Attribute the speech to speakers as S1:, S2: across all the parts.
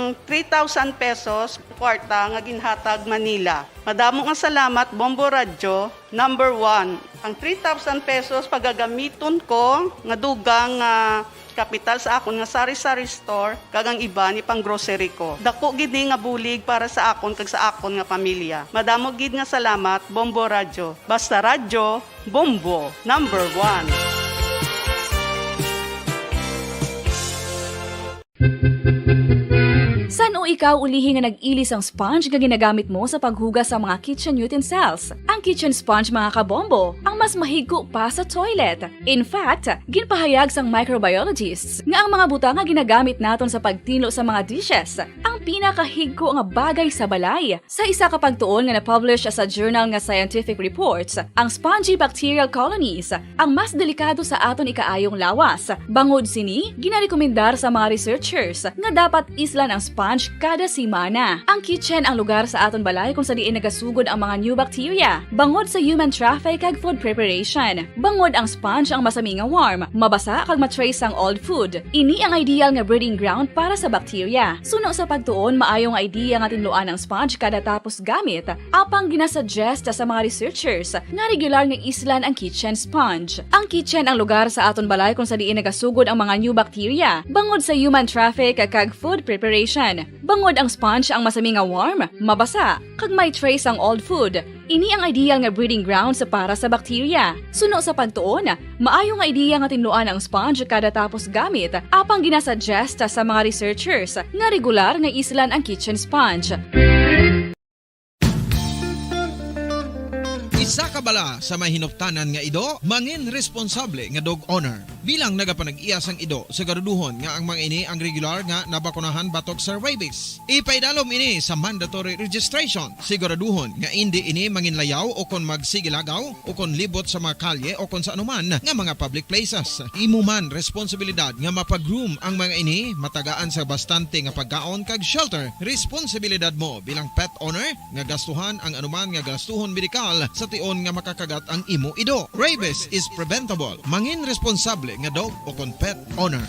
S1: ang 3,000 pesos kwarta nga ginhatag Manila. Madamo nga salamat Bombo Radyo. Number 1, ang 3,000 pesos pagagamiton ko nga dugang kapital sa akon nga sari-sari store kagang iba ni pang grocery ko. Dako gid ni nga bulig para sa akon kag sa akon nga pamilya. Madamo gid nga salamat Bombo Radyo. Basta radyo, Bombo, number 1.
S2: San o ikaw ulihi nga nag-ilis ang sponge nga ginagamit mo sa paghugas sa mga kitchen utensils? Ang kitchen sponge mga kabombo, ang mas mahigko pa sa toilet. In fact, ginpahayag sang microbiologists nga ang mga butang nga ginagamit naton sa pagtilo sa mga dishes, ang pinakahigko nga bagay sa balay. Sa isa ka pagtuon nga na-publish sa journal nga Scientific Reports, ang spongy bacterial colonies ang mas delikado sa aton ikaayong lawas. Bangod sini, ginarekomendar sa mga researchers nga dapat islan ang sponge kada simana. Ang kitchen ang lugar sa aton balay kung sa diin nagasugod ang mga new bacteria. Bangod sa human traffic kag food preparation. Bangod ang sponge ang masami nga warm, mabasa kag matrace ang old food. Ini ang ideal nga breeding ground para sa bacteria. Suno sa pagtuon, maayong idea nga tinluan ang sponge kada tapos gamit. Apang ginasuggest sa mga researchers nga regular nga islan ang kitchen sponge. Ang kitchen ang lugar sa aton balay kung sa diin nagasugod ang mga new bacteria. Bangod sa human traffic kag food preparation. Bangod ang sponge ang masami nga warm, mabasa, kag may trace ang old food. Ini ang ideal nga breeding ground sa para sa bacteria. Suno sa pagtuon, maayo nga ideya nga tinluan ang sponge kada tapos gamit, apang ginasuggest sa mga researchers nga regular nga islan ang kitchen sponge.
S3: Isa ka bala sa mahinuptanan nga ido, mangin responsable nga dog owner. Bilang nagapanag-iyas ang ido, siguraduhon nga ang mga ini ang regular nga nabakunahan batok sa rabies. Ipaidalom ini sa mandatory registration. Siguraduhon nga hindi ini manginlayaw o kon magsigilagaw o kon libot sa mga kalye o kon sa anuman nga mga public places. Imo man responsibilidad nga mapag-groom ang mga ini, matagaan sa bastante nga pagkaon kag shelter. Responsibilidad mo bilang pet owner nga gastuhan ang anuman nga gastuhon medikal sa tion nga makakagat ang imo ido. Rabies is preventable. Mangin responsable nga dog o kon pet owner.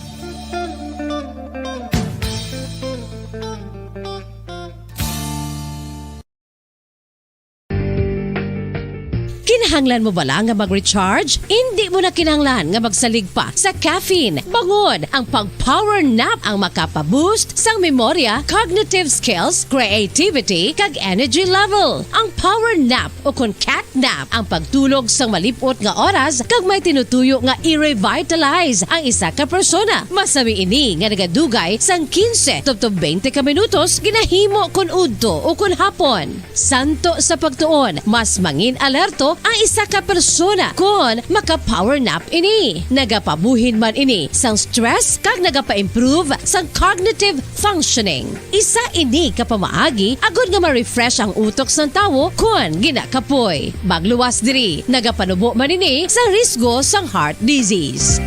S4: Kinahanglan mo bala nga mag-recharge? Hindi mo na kinahanglan nga magsalig pa sa caffeine. Bangod, ang pag-power nap ang makapaboost sang memorya, cognitive skills, creativity, kag energy level. Ang power nap o kon cat nap ang pagtulog sang malipot nga oras kag may tinutuyo nga i-revitalize ang isa ka persona. Masami ini nga nagadugay sang 15 to 20 ka minutos ginahimo kun udto o kun hapon. Santo sa pagtuon, mas mangin alerto ang isa ka persona kung maka-power nap ini. Nagapabuhin man ini sang stress kag nagapa-improve sang cognitive functioning. Isa ini kapamaagi agud nga ma-refresh ang utok sang tawo kung ginakapoy. Magluwas diri, nagapanubo man ini sa risgo sang heart disease.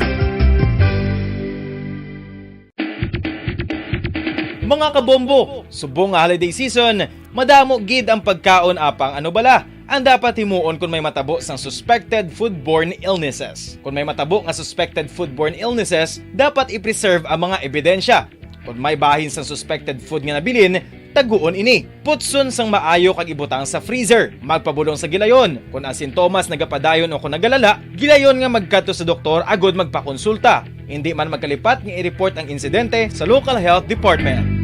S5: Mga kabombo, subong nga holiday season, madamo gid ang pagkaon apang ano bala ang dapat himuon kung may matabo sang suspected foodborne illnesses. Kung may matabo nga suspected foodborne illnesses, dapat i-preserve ang mga ebidensya. Kung may bahin sang suspected food nga nabilin, taguon ini. Putson sang maayo kag ibutang sa freezer. Magpabulong sa gilayon. Kung ang sintomas nagapadayon o kung nagalala, gilayon nga magkadto sa doktor agud magpakonsulta. Hindi man magkalipat nga i-report ang insidente sa local health department.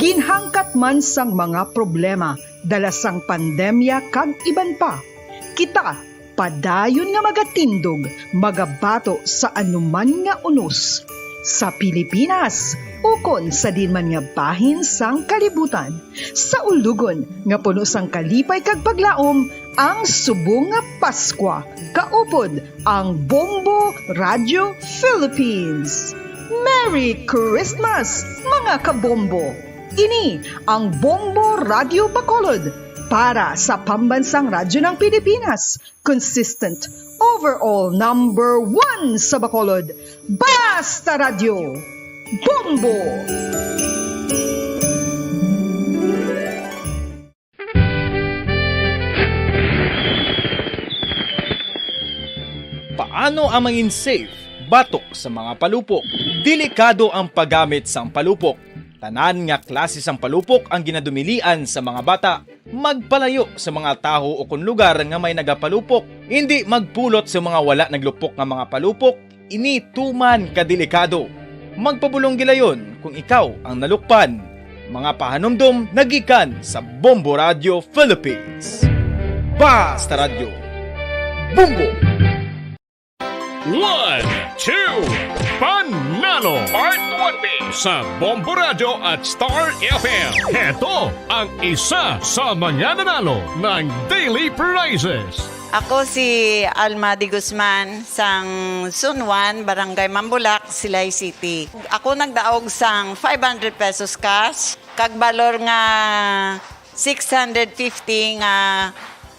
S6: Ginhangkat man sang mga problema dala sang pandemya kag iban pa. Kita padayon nga magatindog, magabato sa anuman nga unos. Sa Pilipinas, ukon sa dinman nga bahin sang kalibutan. Sa ulugon nga puno sang kalipay kag paglaom, ang subong nga Paskwa. Kaupod ang Bombo Radio Philippines. Merry Christmas, mga kabombo! Ini ang Bombo Radio Bacolod para sa pambansang radyo ng Pilipinas. Consistent, overall number 1 sa Bacolod. Basta Radio! Bombo!
S5: Paano ang mangin safe batok sa mga palupok. Delikado ang paggamit sang palupok. Tanan nga klase sang palupok ang ginadumilian sa mga bata. Magpalayo sa mga taho o kung lugar nga may nagapalupok. Hindi magpulot sa mga wala naglupok nga mga palupok. Ini tuman kadelikado. Magpabulong gilayon kung ikaw ang nalukpan. Mga pahanumdum nagikan sa Bombo Radio Philippines. Basta Radio Bombo!
S7: 1, 2, Panalo Part 1B sa Bombo Radio at Star FM. Ito ang isa sa manyananalo ng Daily Prizes.
S8: Ako si Alma de Guzman sang Sunwan, Barangay Mambulak, Silay City. Ako nagdaog sang 500 pesos cash, kag balor nga 650 nga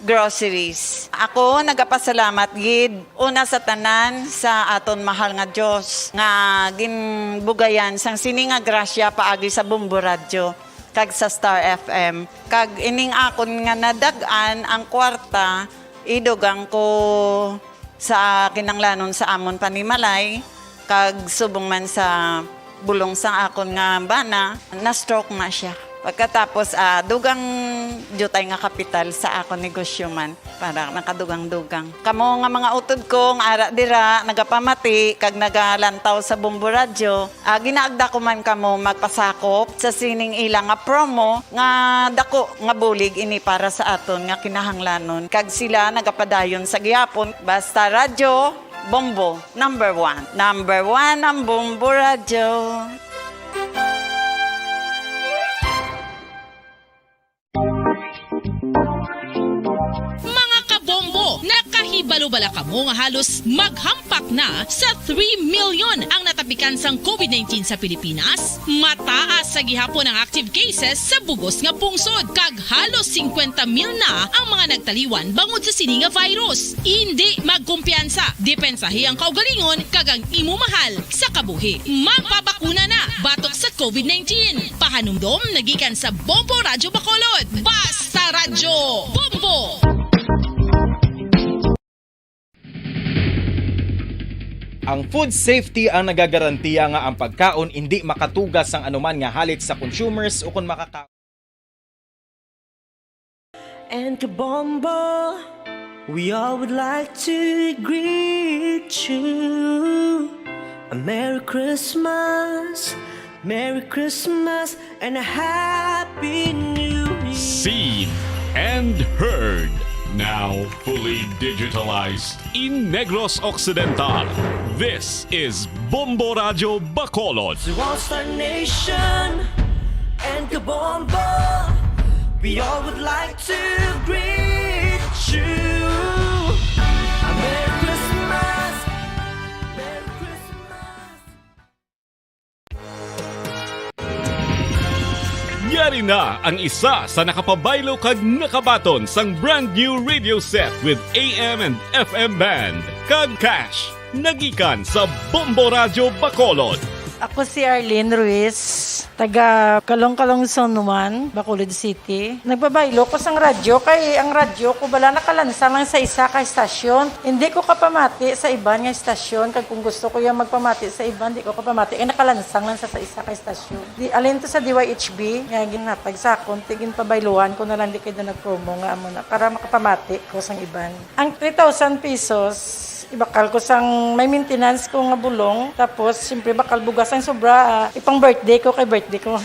S8: groceries. Ako nagapasalamat gid una sa tanan sa aton mahal nga Dios nga ginbugayan sang sini nga grasya paagi sa Bombo Radio kag sa Star FM. Kag ining akon nga nadagan ang kwarta idugang ko sa kinanglanon sa amon panimalay kag subong man sa bulong sang akon nga bana na stroke na siya. Pagkatapos, dugang jutay nga kapital sa ako negosyo man para nakadugang-dugang. Kamo nga mga utod ko, nga ara dira, nagapamati, kag nagalantaw sa Bombo Radio, ginaagda ko man kamo magpasakop sa sining ilang nga promo, nga dako nga bulig ini para sa aton nga kinahanglanon. Kag sila nagapadayon sa gihapon, basta Radio Bombo, number 1. Number 1 ang Bombo Radio.
S9: Nakahibalo-bala kamo nga halos maghampak na sa 3 million ang natapikan sang COVID-19 sa Pilipinas. Mataas sa gihapon ang active cases sa bugos nga pungsod kag halos 50 mil na ang mga nagtaliwan bangod sa sini nga virus. Hindi magkumpiyansa, depensahi ang kaugalingon kag ang imo mahal sa kabuhi. Magpabakuna na batok sa COVID-19. Pahanumdom nagikan sa Bombo Radio Bacolod. Basta Radio Bombo!
S5: Ang food safety ang nagagarantiya nga ang pagkaon hindi makatugas ang anuman nga halit sa consumers o kung makaka.
S10: And to Bombo, we all would like to greet you. A Merry Christmas, and a Happy New Year.
S7: Seen and heard. Now fully digitalized in Negros Occidental. This is Bombo Radio Bacolod.
S10: To all Star Nation and to Bombo, we all would like to greet you. A Merry Christmas, Merry Christmas.
S7: Yari na ang isa sa nakapabaylo kag nakabaton sang brand new radio set with AM and FM band. Kag cash, nagikan sa Bombo Radio Bacolod.
S11: Ako si Arlene Ruiz, taga Kalong-Kalong Zone 1, Bacolod City. Nagbabaylo ko sang radyo, kay ang radyo ko bala nakalansa lang sa isa ka estasyon. Hindi ko kapamati sa iban nga estasyon, kag kung gusto ko yung magpamati sa iban, hindi ko kapamati. Kaya nakalansang lang sa isa ka estasyon. Alin to sa DYHB, nga ginapag sa akon, tigin pabayluan ko na lang di kayo na nag-promo nga amo na, para makapamati ko sang iban. Ang 3,000 pesos, ibakal ko sang may maintenance ko nga bulong, tapos siyempre bakal bugas ang sobra, ipang birthday ko kay birthday ko.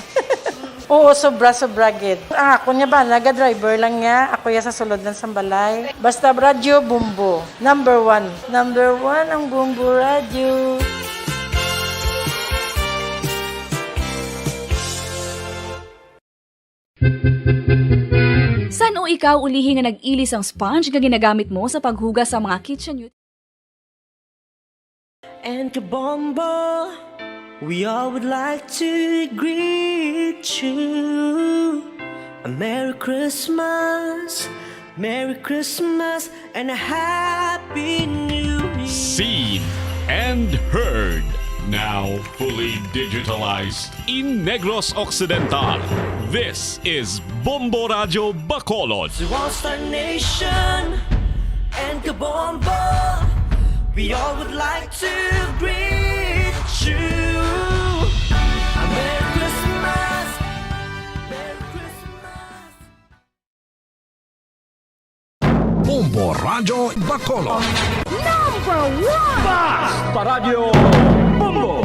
S11: Oo, sobra gid. Ang ako niya ba, naga-driver lang niya, ako ya sa sulod ng sambalay. Basta Radio Bombo, number 1. Number 1 ang Bombo Radio.
S2: San o ikaw ulihi nga nag-ilis ang sponge nga ginagamit mo sa paghugas sa mga kitchen utensils?
S10: And to Bombo, we all would like to greet you. A Merry Christmas, and a Happy New Year.
S7: Seen and heard. Now fully digitalized in Negros Occidental. This is Bombo Radio Bacolod.
S10: To all Star Nation and to Bombo, We all would like to greet you. Merry Christmas, Merry Christmas.
S12: Bombo Radio Bacolod.
S10: Number 1!
S12: Basta Radio Bombo.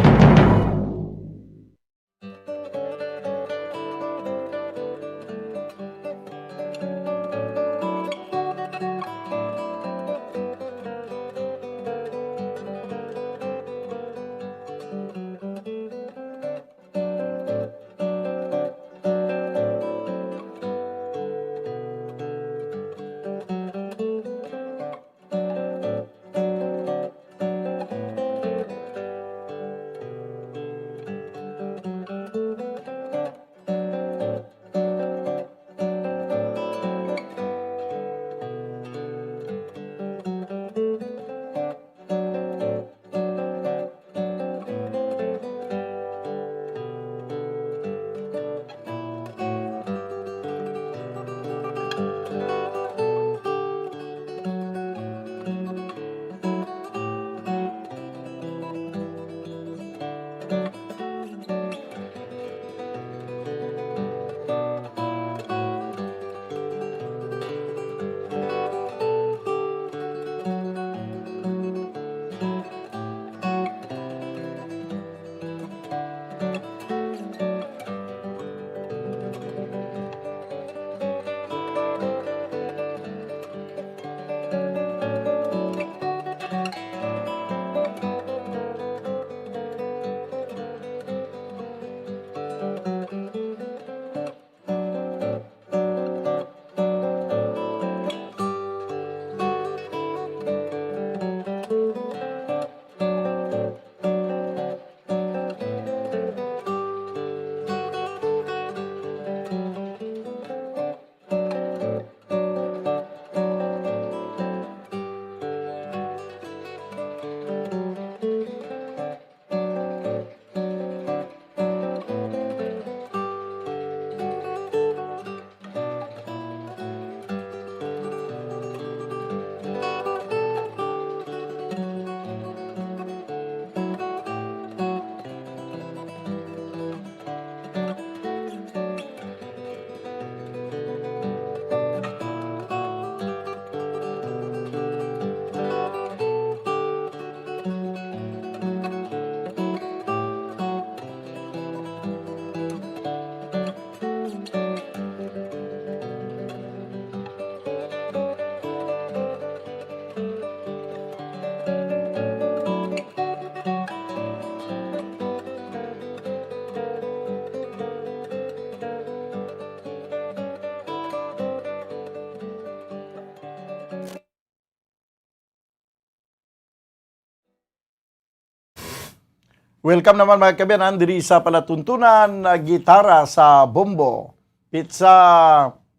S13: Welcome naman mga kabiyanan diri sa palatuntunan na gitara sa Bombo. Pizza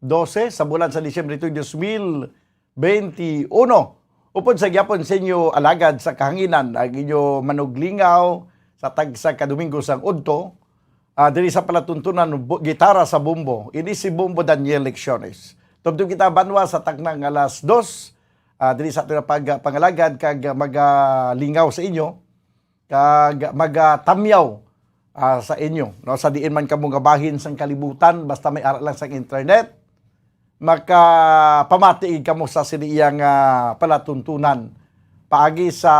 S13: 12 sa bulan sa Disyembre 2021. Upod sa gyapon sa inyo alagad sa kahanginan ang inyo manuglingaw sa tagsa ka Domingo sang Udto. Diri sa palatuntunan gitara sa Bombo. Ini si Bombo Daniel Lecciones. Tubtub kita banwa sa taknang alas 2. Diri sa ating pangalagad kag magalingaw sa inyo. Kag magatamyaw sa inyo, no? Sa diin man kamo gabahin sang kalibutan basta may ara lang sang internet, makapamatiig kamo sa siniyang palatuntunan paagi sa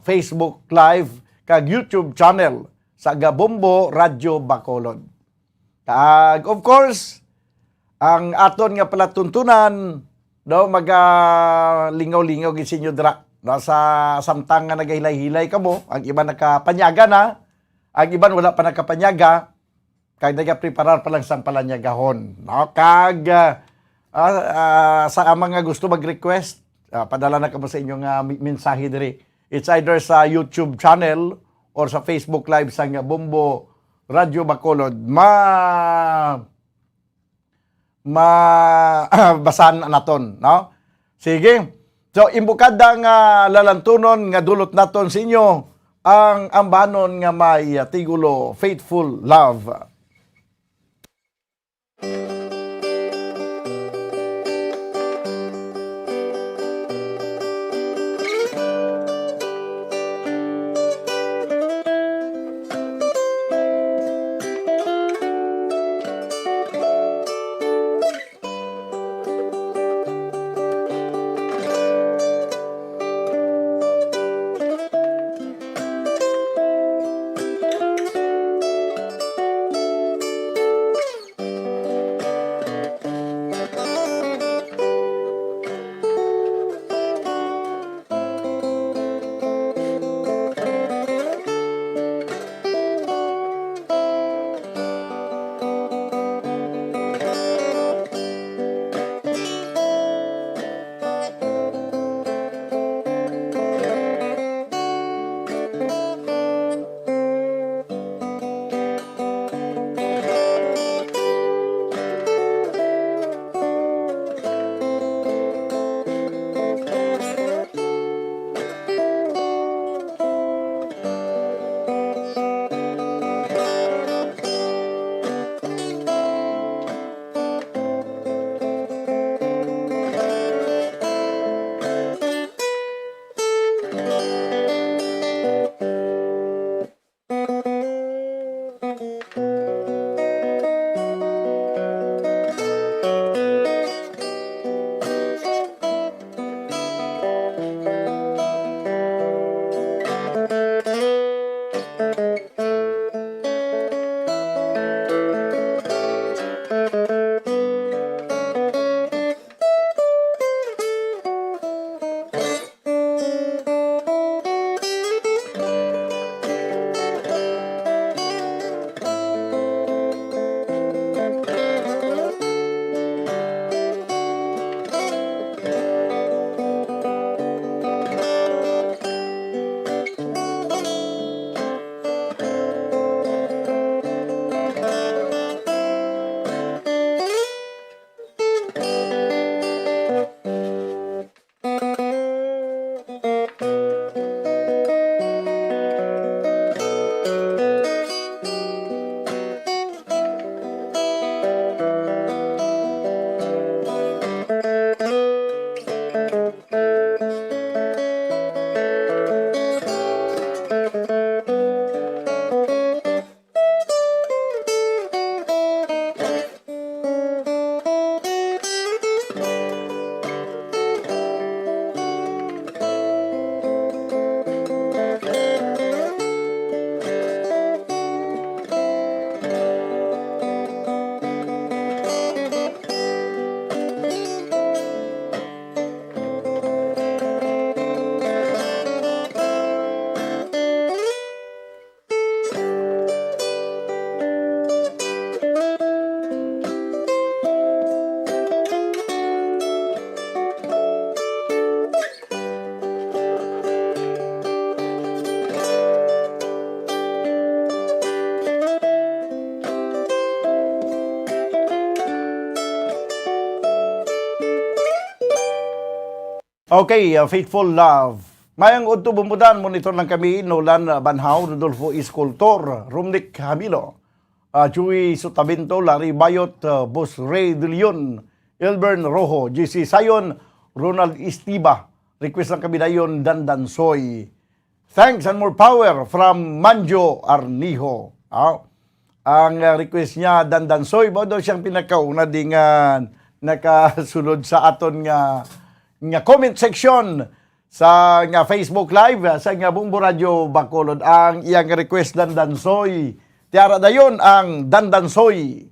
S13: Facebook Live kag YouTube channel sa Bombo Radio Bacolod. Kag of course ang aton nga palatuntunan do magalingaw-lingaw gid sinyo dira. Sa samtang nga nagahilay-hilay kamo, ang iba nakapanyaga na, ang iban wala pa nakapanyaga, kag nagapreparar pa lang sang palanyagahon. No? Kag sa mga gusto mag-request, padala na kamo sa inyong mensahe diri. It's either sa YouTube channel or sa Facebook Live sang Bombo Radio Bacolod. Basan naton, no? Sige. So, imbukada nga lalantunon nga dulot naton sa inyo ang ambanon nga may tigulo, Faithful Love. Okay, Faithful Love. Mayang udto bumudan, monitor lang kami, Nolan Banhaw, Rodolfo Iscultor, Rumnik Hamilo, Chewy Sutavinto, Larry Bayot, Boss Ray De Leon, Elbern Rojo, GC Sayon, Ronald Istiba. Request lang kami dayon, Dandan Soy. Thanks and more power from Manjo Arnijo. Ang request niya, Dandan Soy, ba daw siyang pinakauna di nga nakasunod sa aton nga comment section sa nga Facebook Live sa nga Bombo Radio Bacolod. Ang iyang request, Dandan Soy. Tiara dayon ang Dandan Soy.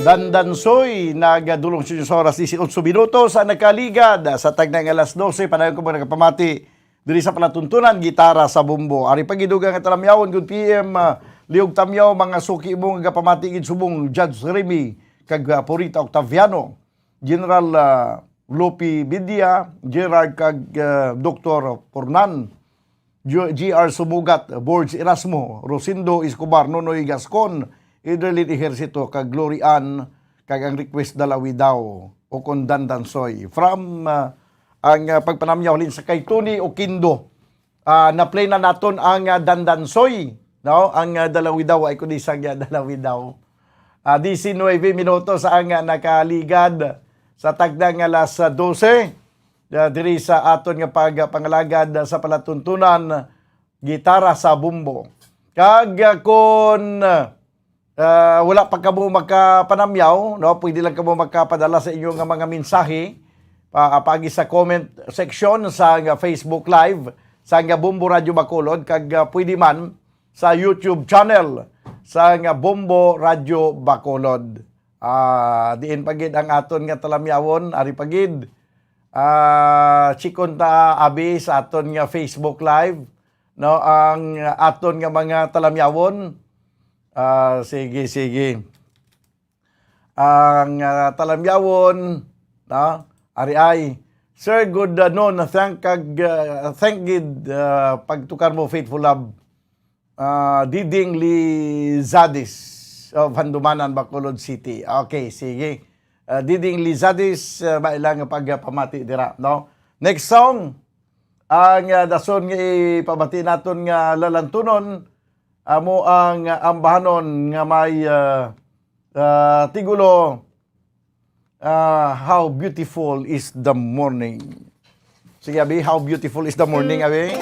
S13: Dandansoy, nagadulong siya sa oras 18 minutos sa nakaligad sa tagnang alas 12. Panayon ko mga nagapamati diri sa palatuntunan, Gitara sa Bombo. Ari pagidugang at talamyawon, good PM, liog tamyaw, mga suki mo nga pamati gid subong Judge Remy, kag Purita Octaviano, General Lopi Bidia, Gerard kag Dr. Pornan, GR Sumugat, Borges Erasmo, Rosindo Escobar, Nonoy Gascon, Idrelin Ejercito, kag Glory Ann, kag ang request dalawi daw o kon Dandansoy. From ang pagpanamyaw lin sa kay Tony Oquindo, na-play na naton ang Dandansoy, no? Ang dalawi daw ay kundi sang dalawi daw. 19 minutos ang nakaligad sa tagdang alas 12. Diri sa aton nga pagpangalagad sa palatuntunan, Gitara sa Bombo. Kag kon wala pa kamo magkapanamyaw, no? Pwede lang kamo magkapadala sa inyong mga mensahe pagi sa comment section sa Facebook Live sa Bombo Radio Bacolod, kag pwede man sa YouTube channel sa Bombo Radio Bacolod. Diin pagid ang aton nga talamyawon, ari pagid chikon ta abi sa aton nga Facebook Live, no? Ang aton nga mga talamyawon. Sige. Ang talamyawon, no? Ari ay, Sir, good noon. Thank gid pagtukar mo, Faithful Love. Diding Lizadis of Handumanan, Bacolod City. Okay, sige. Diding Lizadis, mailang pagpamati dira, no? Next song, ang dason nga ipamati naton nga lalantunon, amo ang ambahanon nga may tigulo, How Beautiful is the Morning. Sige, abi, How Beautiful is the Morning, abi.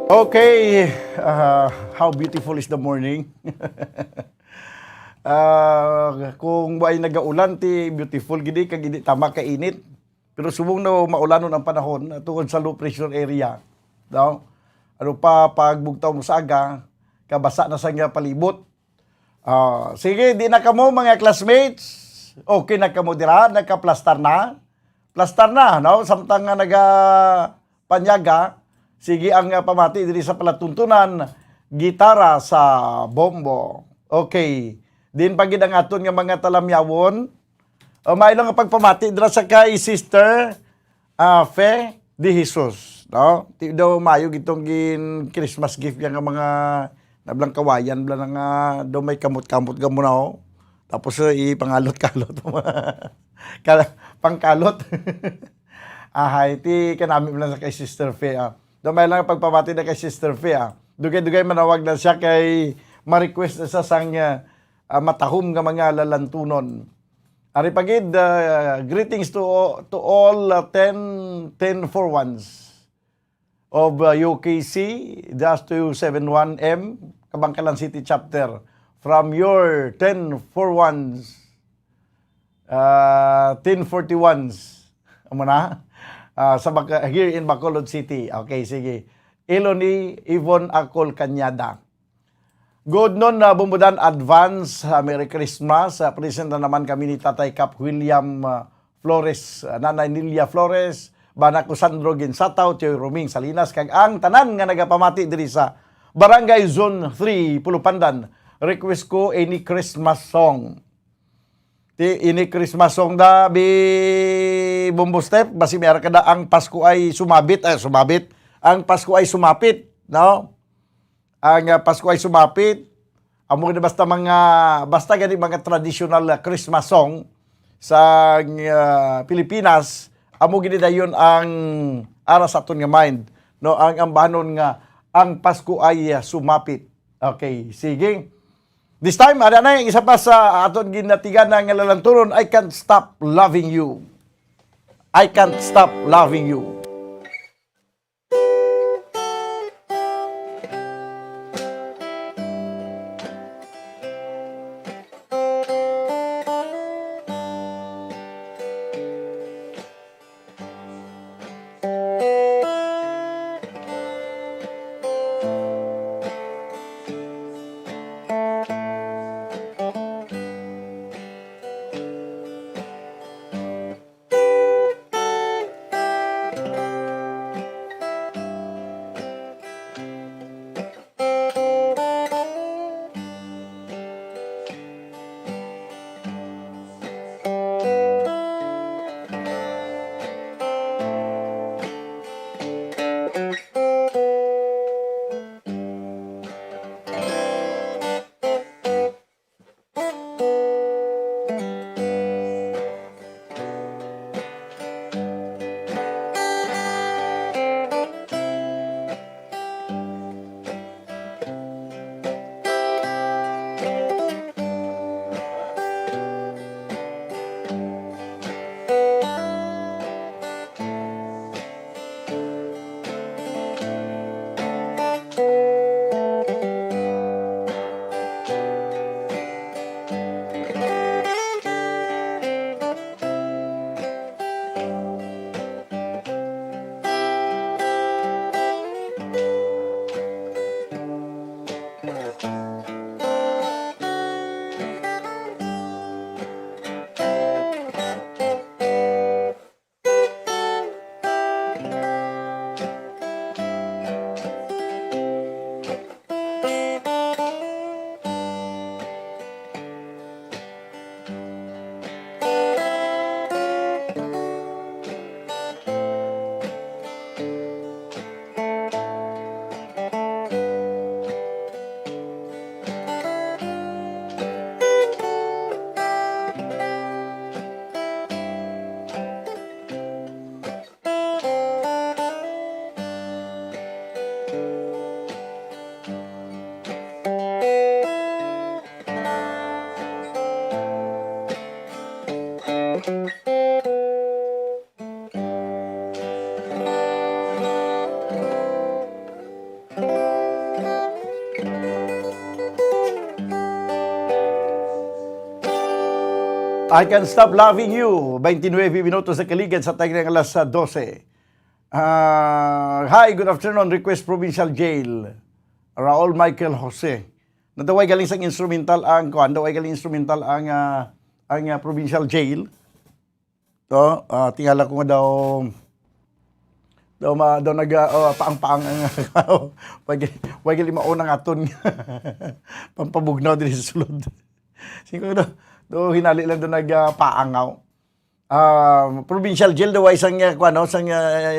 S13: Okay, how beautiful is the morning. Kung ay nagaulan, ti beautiful gidi, kag hindi tama kainit. Pero subong na maulanon ang panahon tungod sa low pressure area. No? Ano pa, pagbugtaw mo sa aga, kabasa na sa nga palibot. Sige, di na kamo mga classmates. Okay na kamo dira, nagka-plaster na. Plaster na, no? Samtang nga panyaga, sige ang pamati diri sa palatuntunan, gitara sa bombo. Okay. Din pagid ang aton nga mga talamyawon. May lang nga pagpamati dira sa kay Sister Fe de Jesus, no? Ti daw mayo gitong Christmas gift nga mga nablang kawayan bla nga daw may kamot-kamot gamo na ho. Tapos ipangalot-kalot pangkalot. Ti kanami lang sa kay Sister Fe. May lang pagpamati na kay Sister Fe. Dugay-dugay manawag na siya kay ma-request na sa sang matahom nga mga lalantunon. Ari pagid, greetings to all 10 for ones of UKC, -271M, Kabangkalan City Chapter. From your 10 for ones, 1041s, amo na? Here in Bacolod City. Okay, sige. Eloni Yvonne Acol Cañada. Good noon na bumudan advance. Merry Christmas. Present na naman kami ni Tatay Cap William Flores, Nanay Nilia Flores, Banako Sandro Ginsataw, Tioy Roming Salinas, kag ang tanan nga nagapamati diri sa Barangay Zone 3, Pulupandan. Request ko any Christmas song. Ini Christmas song da bi Bombo Step, basi meron kada ang Pasko ay sumabit. Ang Pasko ay sumapit, no? Ang Pasko ay sumapit. Amo na basta gani mga traditional Christmas song sa Pilipinas, amo gini dayon ang ara sa aton nga mind, no? Ang ambanon nga ang Pasko ay sumapit. Okay, sige. This time, ada na yung isa pa sa aton ginatigan ng lalanturon, I Can't Stop Loving You. I Can't Stop Loving You. I Can Stop Loving You. 29 minutos sa kaligan sa taging alas 12. Hi, good afternoon. Request Provincial Jail. Raul Michael Jose. Nadaway galing sang instrumental ang kuan, daway galing instrumental ang Provincial Jail. To, tingala ko nga daw nag paang-paang wag gali maunang aton pampabugnaw diri sa sulod. Singko do hinali lang do nagpaangaw. Provincial Jail daw isang isang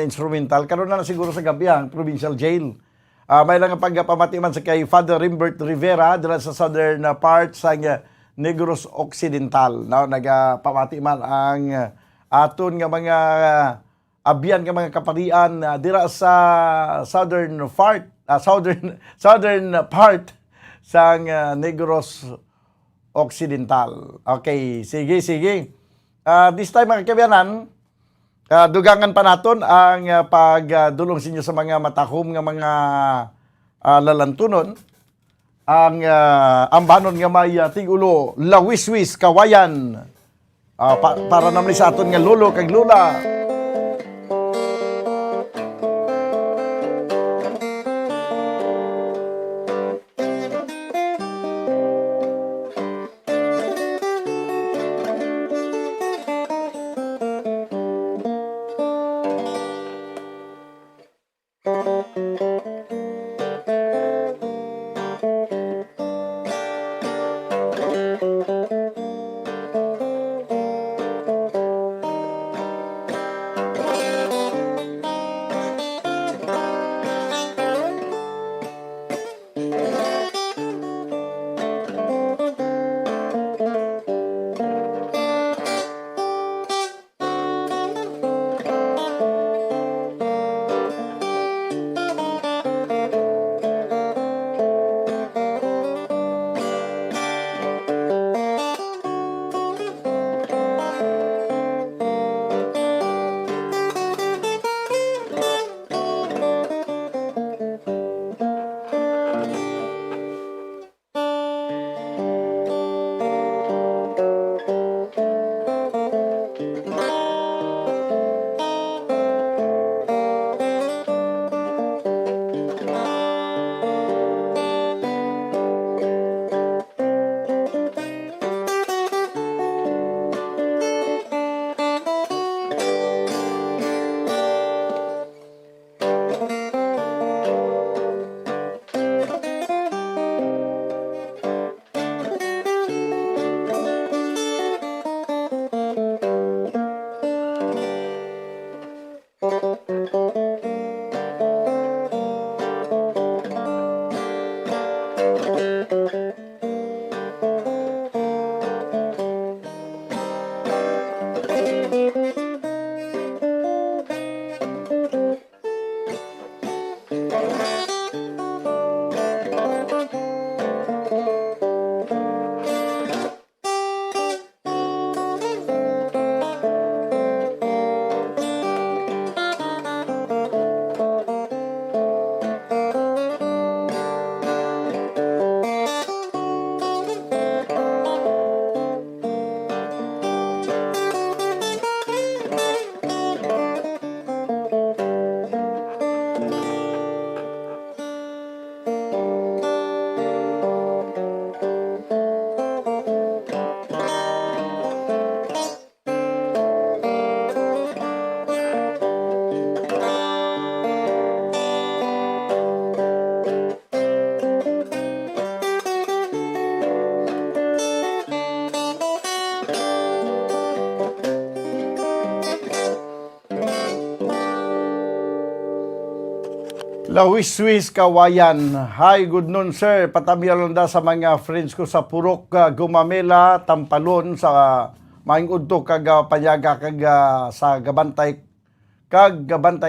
S13: instrumental karon na siguro sa gabi ang Provincial Jail. May lang pagpamati man sa kay Father Rimbert Rivera dira sa southern part sa Negros Occidental. Now nagpamati man ang aton nga mga abyan nga mga kaparian dira sa southern part sa Negros Occidental. Okay, sige. This time mga kabiyanan, dugangan pa naton ang pagdulong sa inyo sa mga matahom nga mga lalantunon. Ang ambanon nga may tigulo lawiswis kawayan para naman sa aton nga lolo kag lula. Lawiswis Kawayan. Hi, good noon sir. Patamiyalan da sa mga friends ko sa Purok, Gumamela, Tampalon sa maing udto kag panyaga kag sa gabantay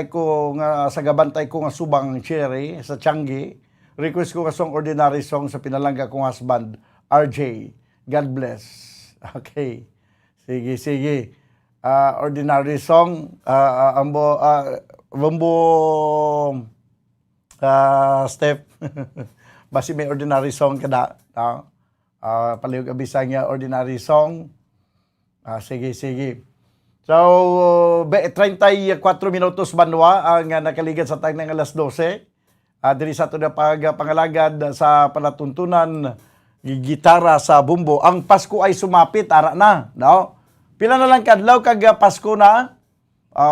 S13: ko nga sa gabantay ko nga subang cherry sa Tianggi. Request ko nga song ordinary song sa pinalangga kong husband RJ. God bless. Okay. Sige. Ordinary song Bombo step. Basi may ordinary song kada. Palihog abisa nga ordinary song. Sige, sige. So, 34 minutos banwa ang nakaligan sa tag ng alas 12. Diri sa ito na pangalagad sa palatuntunan gitara sa Bombo. Ang Pasko ay sumapit, ara na. No? Pila na lang kadlaw kag Pasko na.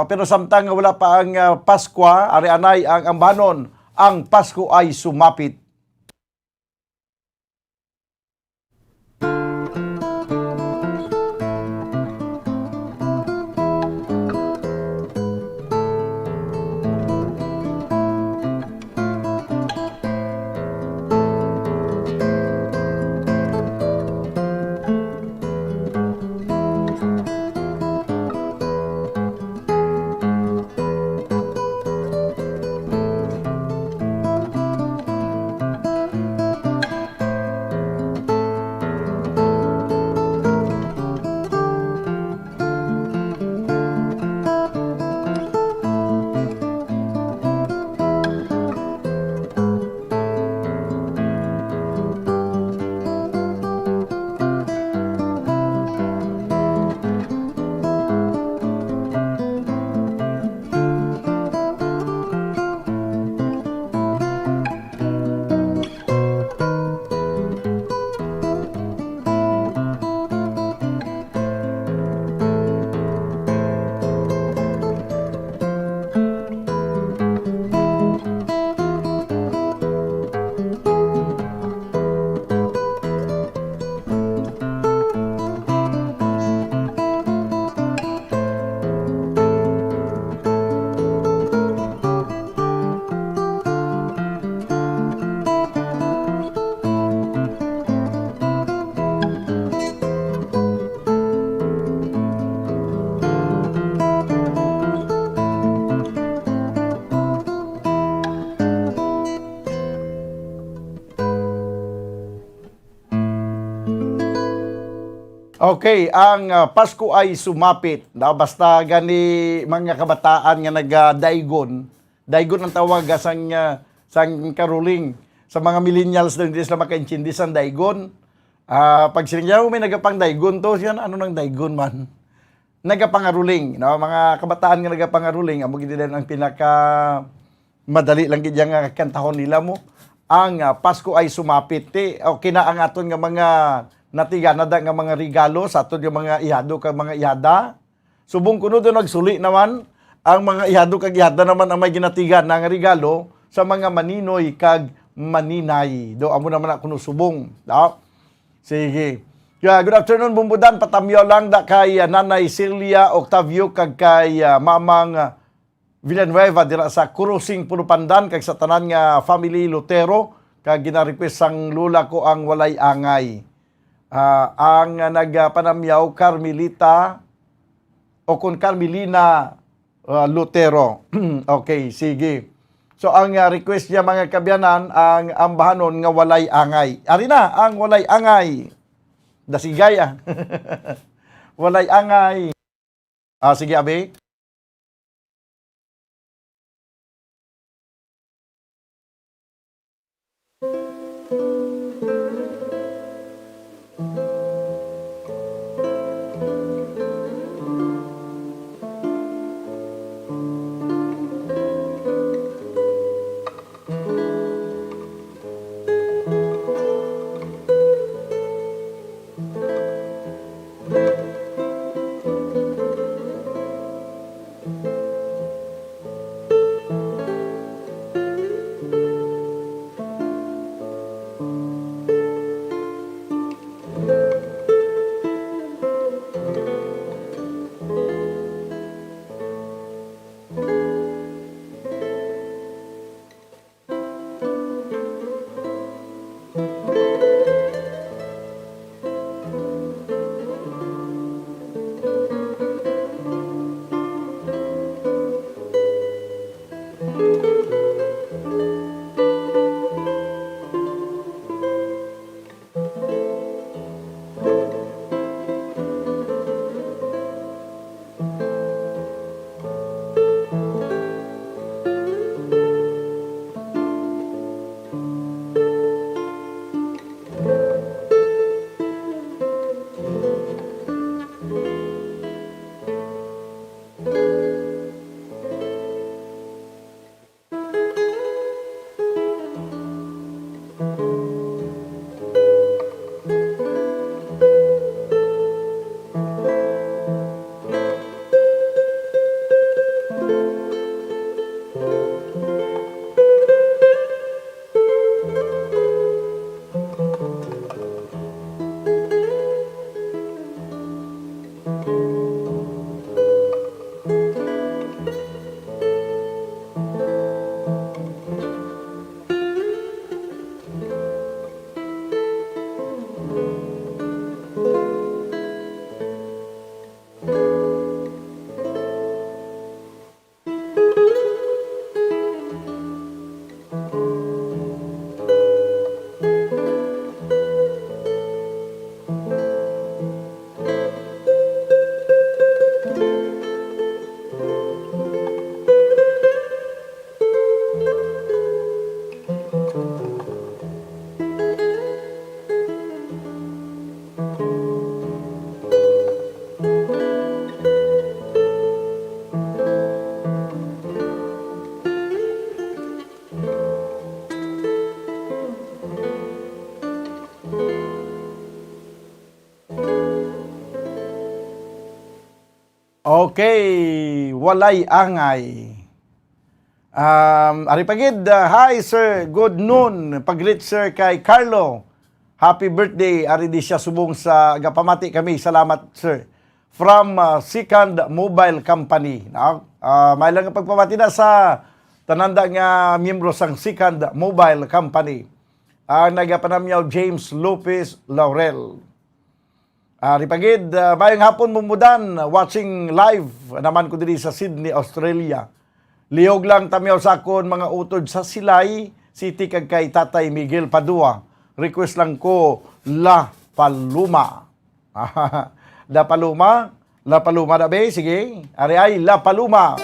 S13: Pero samtang wala pa ang Pasko, ari anay ang ambanon. Ang Pasko ay sumapit. Okay, ang Pasko ay sumapit. Basta gani mga kabataan nga nagdaigon. Daigon ang tawag sang karuling. Sa mga millennials na hindi sila makaintindi sang daigon. Pag sinigyaw may nagapang daigon to, siya ano nang daigon man? Nagapangaruling. No? Mga kabataan nga nagapangaruling, amo gid ang pinaka madali lang gid nga kantahon nila mo. Ang Pasko ay sumapit. O kinaang aton nga mga natiganada nga mga regalo sa aton yung mga ihado kag mga ihada. Subong kuno do nagsuli naman ang mga ihado kag ihada naman ang may ginatigan nga regalo sa mga maninoy kag maninay. Do amo naman ako subong. Do. Sige. Good afternoon Bumbudan, patamyo lang da kay Nanay Celia Octavio kag kay Mamang Villanueva dira sa Kurusing Punupandan kag sa tanan nga family Lutero kag gina-request sang lula ko ang walay angay. Ang nagpanamyaw Carmelita o kung Carmelina Lutero. Okay, sige. So ang request niya mga kabyanan ang ambahanon nga walay angay. Ari na ang walay angay. Dasigay walay angay. Sige abi. Okay, walay angay. Ari pagid, hi sir, good noon. Pag-greet sir kay Carlo. Happy birthday. Ari di siya subong sa gapamati kami. Salamat sir. From Second Mobile Company. May lang pagpamati na sa tananda nga miyembro sang Second Mobile Company. Ang nagapanamyaw James Lopez Laurel. Ripagid, mayang hapon mumudan, watching live naman ko diri sa Sydney, Australia. Lihog lang tamyaw sa akon mga utod sa Silay City kag kay Tatay Miguel Padua. Request lang ko La Paluma. La Paluma? La Paluma na ba? Sige. Ari ay La Paluma.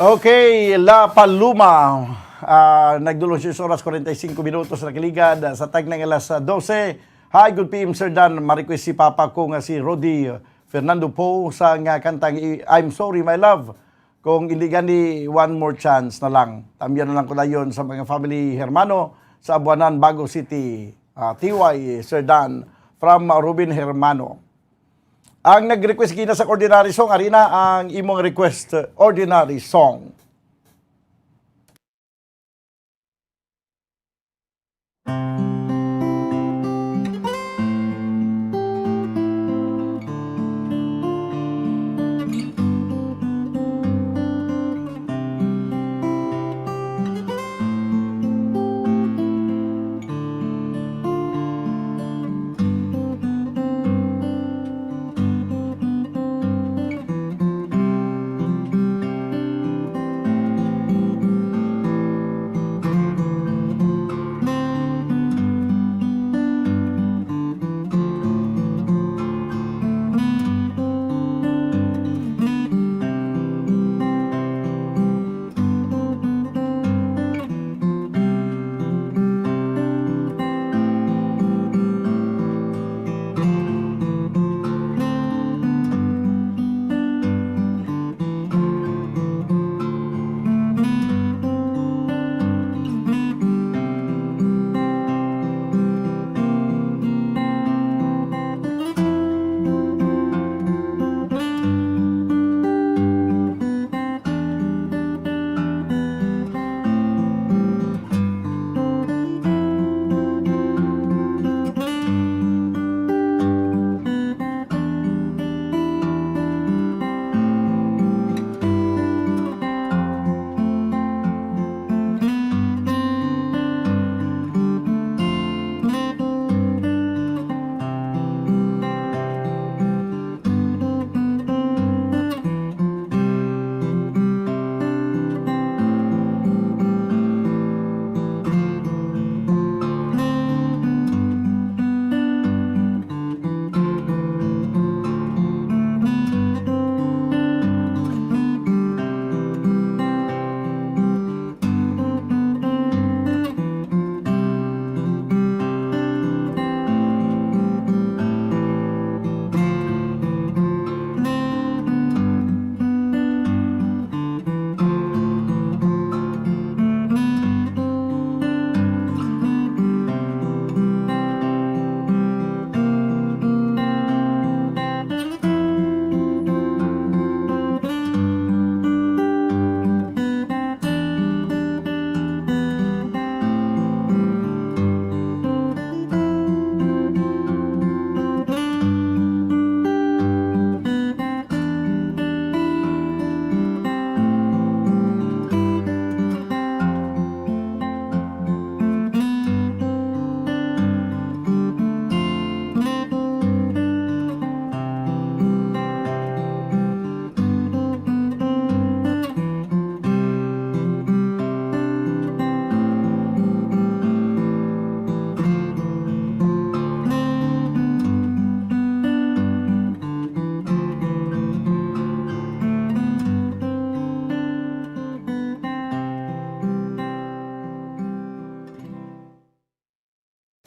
S13: Okay, La Paluma. Nagdulong siya sa oras 45 minutos na kiligad sa tag ng alas 12. Hi, good PM Sir Dan. Ma-request si Papa ko nga si Rodi Fernando Po sa nga kantang I'm Sorry My Love. Kung hindi gani, one more chance na lang. Tamyan na lang ko na yun sa mga family Hermano sa Abuanan, Bago City. TY Sir Dan from Ruben Hermano. Ang nag-request kita sa ordinary song, arina ang imong request ordinary song.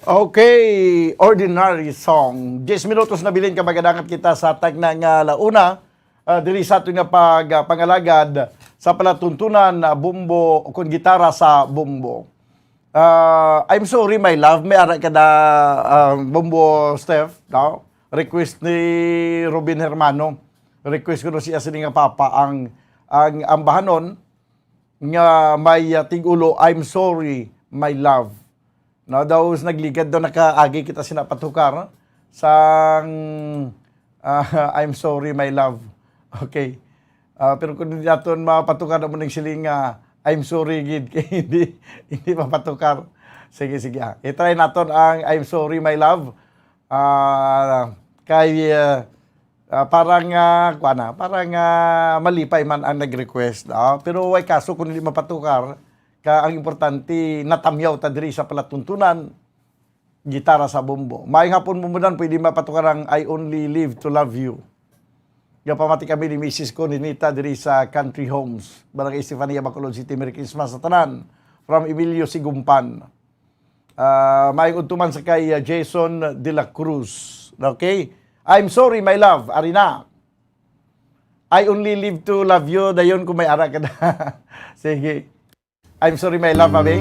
S13: Okay, ordinary song. 10 minutos na bilin ka magadangat kita sa tagna nga launa. Dili sa ato nga pangalagad sa palatuntunan na Bombo kung gitara sa Bombo. I'm sorry my love, may ara ka na Bombo Steph, no? Request ni Robin Hermano. Request ko no siya sini nga papa ang ambahanon nga may tigulo, I'm sorry my love. No, daw nagligad daw nakaagi kita sinapatukar sang I'm sorry my love. Okay. Pero kung hindi natin mapatukar mo ng siling I'm sorry gid kay hindi mapatukar. Sige. I-try natin ang I'm sorry my love. Parang malipay man ang nag-request. Pero way kaso kung hindi mapatukar, ang importante natamyaw ta diri sa palatuntunan gitara sa Bombo. Maayong hapon mo mudan pwede mapatukar ang I only live to love you. Pamati kami ni Mrs. ko ni Nita diri sa Country Homes, Barangay Estefania, Bacolod City. Merry Christmas sa tanan from Emilio Sigumpan. Maayong untuman sa kay Jason de la Cruz. Okay? I'm sorry my love, Arina. I only live to love you. Dayon kung may ara ka na. Sige. I'm sorry my love, Abe.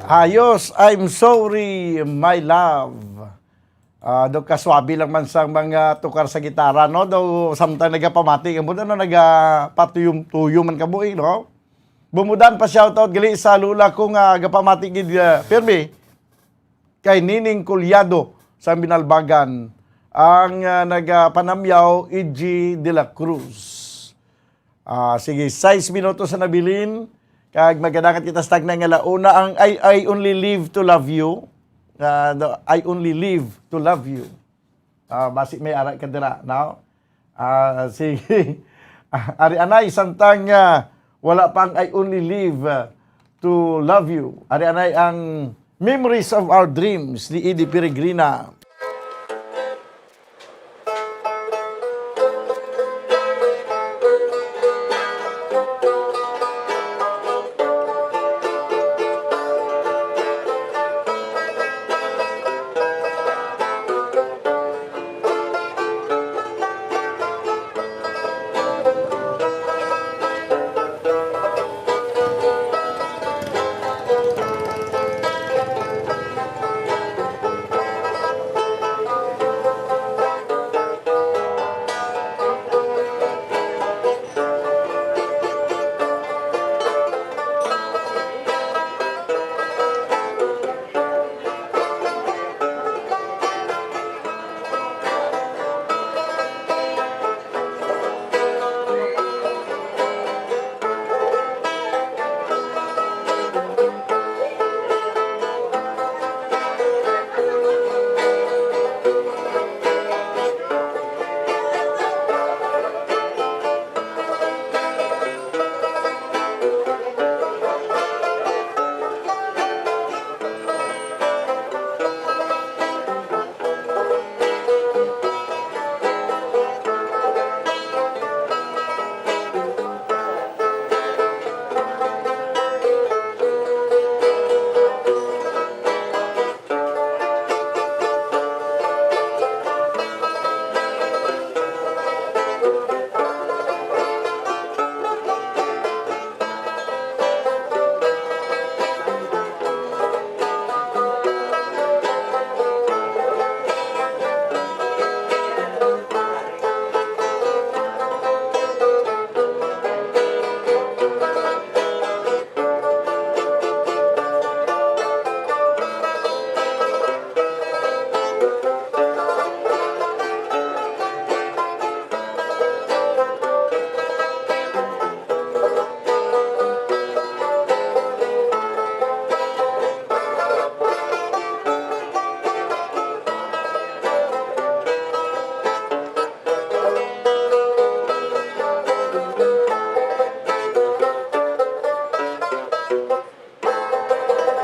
S13: Ayos, I'm sorry, my love. Do kaswabi lang man sa mga tukar sa gitara, no? Do samtang nagapamati, kamuda no nagapatuyom-tuyom man kabuhi, no? Bumudan pa shoutout gali sa lula kong gapamati gid Permi kay Nining Kulyado sa Binalbagan ang nagapanamyaw E.G. de la Cruz. Sige, 6 minutos sa nabilin. Kag magadakat kita stag na nga launa ang I only live to love you. I only live to love you. Basi may arak ka dira, no? Sige. Ari anay samtang wala pang I Only Live to Love You. Ari-anay ang Memories of Our Dreams ni Edie Peregrina.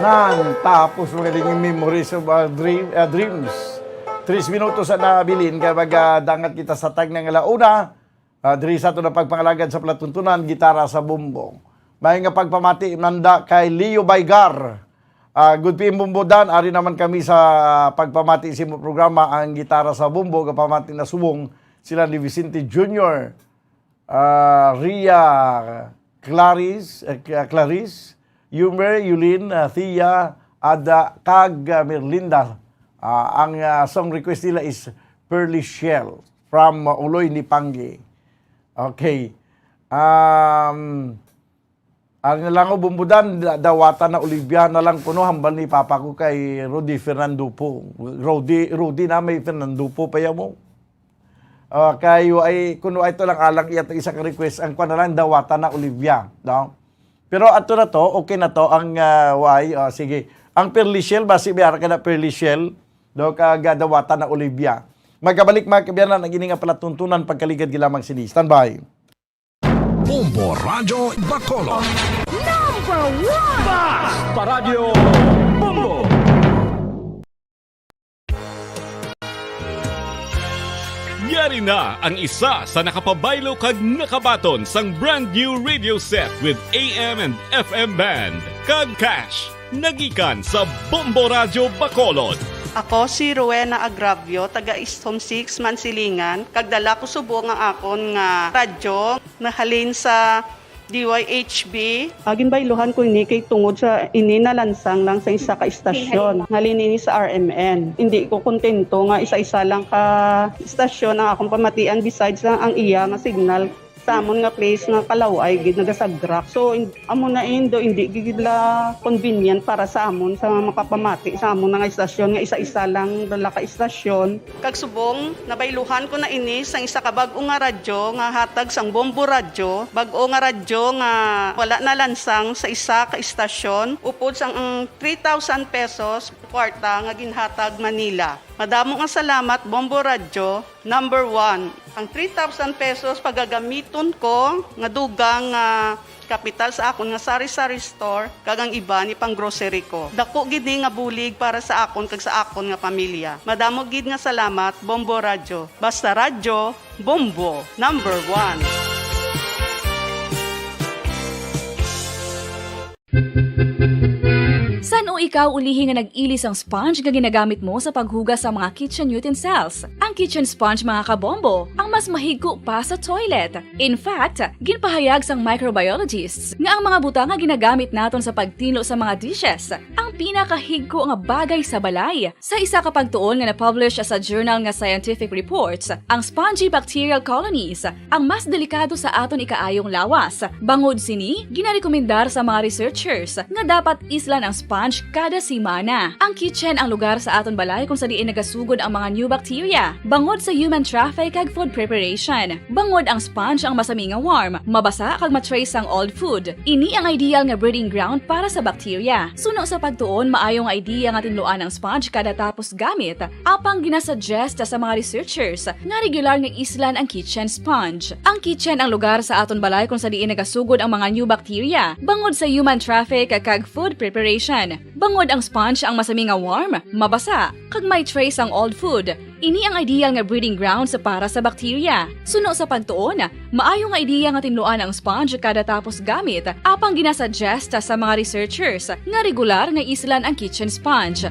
S13: Nan, tapos magaling yung Memories of Our Dreams. 3 minutos na nabilin, kaya dangat kita sa tag ng alauna. Diri sa ito na pagpangalagad sa palatuntunan, Gitara sa Bombo. May nga pagpamati, nanda kay Leo Baygar. Good PM Bombo Dan, ari naman kami sa pagpamati sa programa ang Gitara sa Bombo, kapamati na subong sila ni Vicente Jr., Ria Clarice, Yumer, Yulin, Thea, Ada, Kag, Merlinda. Ang song request nila is Pearly Shell from Uloy ni Pangge. Okay. Ang lang ko bumbudan, dawata na Olivia na lang kuno, hambal ni Papa ko kay Rudy Fernando po. Rudy na may Fernando po, paya mo. Kayo ay, kuno ay ito lang alang iyat isang request, ang kuno lang dawata na Olivia. No? Pero ato na to, okay na to, ang sige. Ang Pearly Shell, basi biyara ka na Pearly Shell, do kagadawata na Olivia. Magkabalik mga kabiyanan, ang ininga palatuntunan pagkaligad gilamang sini. Stand by.
S12: Bombo Radyo Bacolod.
S10: Number 1!
S12: Bas Paradyo Bombo. Yari na ang isa sa nakapabaylo kag nakabaton sang brand new radio set with AM and FM band. Kag cash, nagikan sa Bombo Radyo Bacolod.
S1: Ako si Rowena Agravio, taga Istom 6, Mansilingan. Kagdala ko subong ang akon nga radyo na halin sa DYHB. Agin bayluhan ko ini kay tungod sa ini nalansang lang sa isa ka istasyon. Halin ini sa RMN. Hindi ko kontento nga isa-isa lang ka istasyon ang akong pamatian besides lang ang iya nga signal sa amon nga place nga Kalaway gid nagasagrak. So amo na indo hindi gid la convenient para sa amon sa makapamati sa amon nga istasyon nga isa-isa lang dala ka istasyon. Kag subong nabayluhan ko na ini sa isa ka bag-o nga radyo nga hatag sang Bombo Radyo, bag-o nga radyo nga wala na lansang sa isa ka istasyon upod sang 3,000 pesos kwarta nga ginhatag Manila. Madamo nga salamat Bombo Radyo. Number 1, ang 3,000 pesos pagagamiton ko nga dugang kapital sa akon nga sari-sari store kag ang iba ni pang grocery ko. Dako gid ni nga bulig para sa akon kag sa akon nga pamilya. Madamo gid nga salamat Bombo Radyo. Basta radyo, Bombo number 1.
S2: San o ikaw ulihi nga nag-ilis ang sponge nga ginagamit mo sa paghugas sa mga kitchen utensils? Ang kitchen sponge mga kabombo, ang mas mahigko pa sa toilet. In fact, ginpahayag sang microbiologists nga ang mga butang nga ginagamit naton sa pagtino sa mga dishes ang pinakahigko nga bagay sa balay. Sa isa ka pagtuon nga na-publish sa journal nga Scientific Reports, ang spongy bacterial colonies ang mas delikado sa aton ikaayong lawas. Bangod sini, ginarekomendar sa mga researchers nga dapat islan ang sponge kada simana. Ang kitchen ang lugar sa aton balay kung sa diin nagasugod ang mga new bacteria. Bangod sa human traffic kag food preparation. Bangod ang sponge ang masami nga warm, mabasa kag matrace ang old food. Ini ang ideal nga breeding ground para sa bacteria. Suno sa pagtuon, maayong idea nga tinluan ang sponge kada tapos gamit. Apang ginasuggest sa mga researchers nga regular nga islan ang kitchen sponge. Ang kitchen ang lugar sa aton balay kung sa diin nagasugod ang mga new bacteria. Bangod sa human traffic kag food preparation. Bangod ang sponge ang masami nga warm, mabasa, kag may trace ang old food. Ini ang ideal nga breeding ground sa para sa bacteria. Suno sa pagtuon, maayo nga idea nga tinluan ang sponge kada tapos gamit, apang ginasuggest sa mga researchers nga regular nga islan ang kitchen sponge.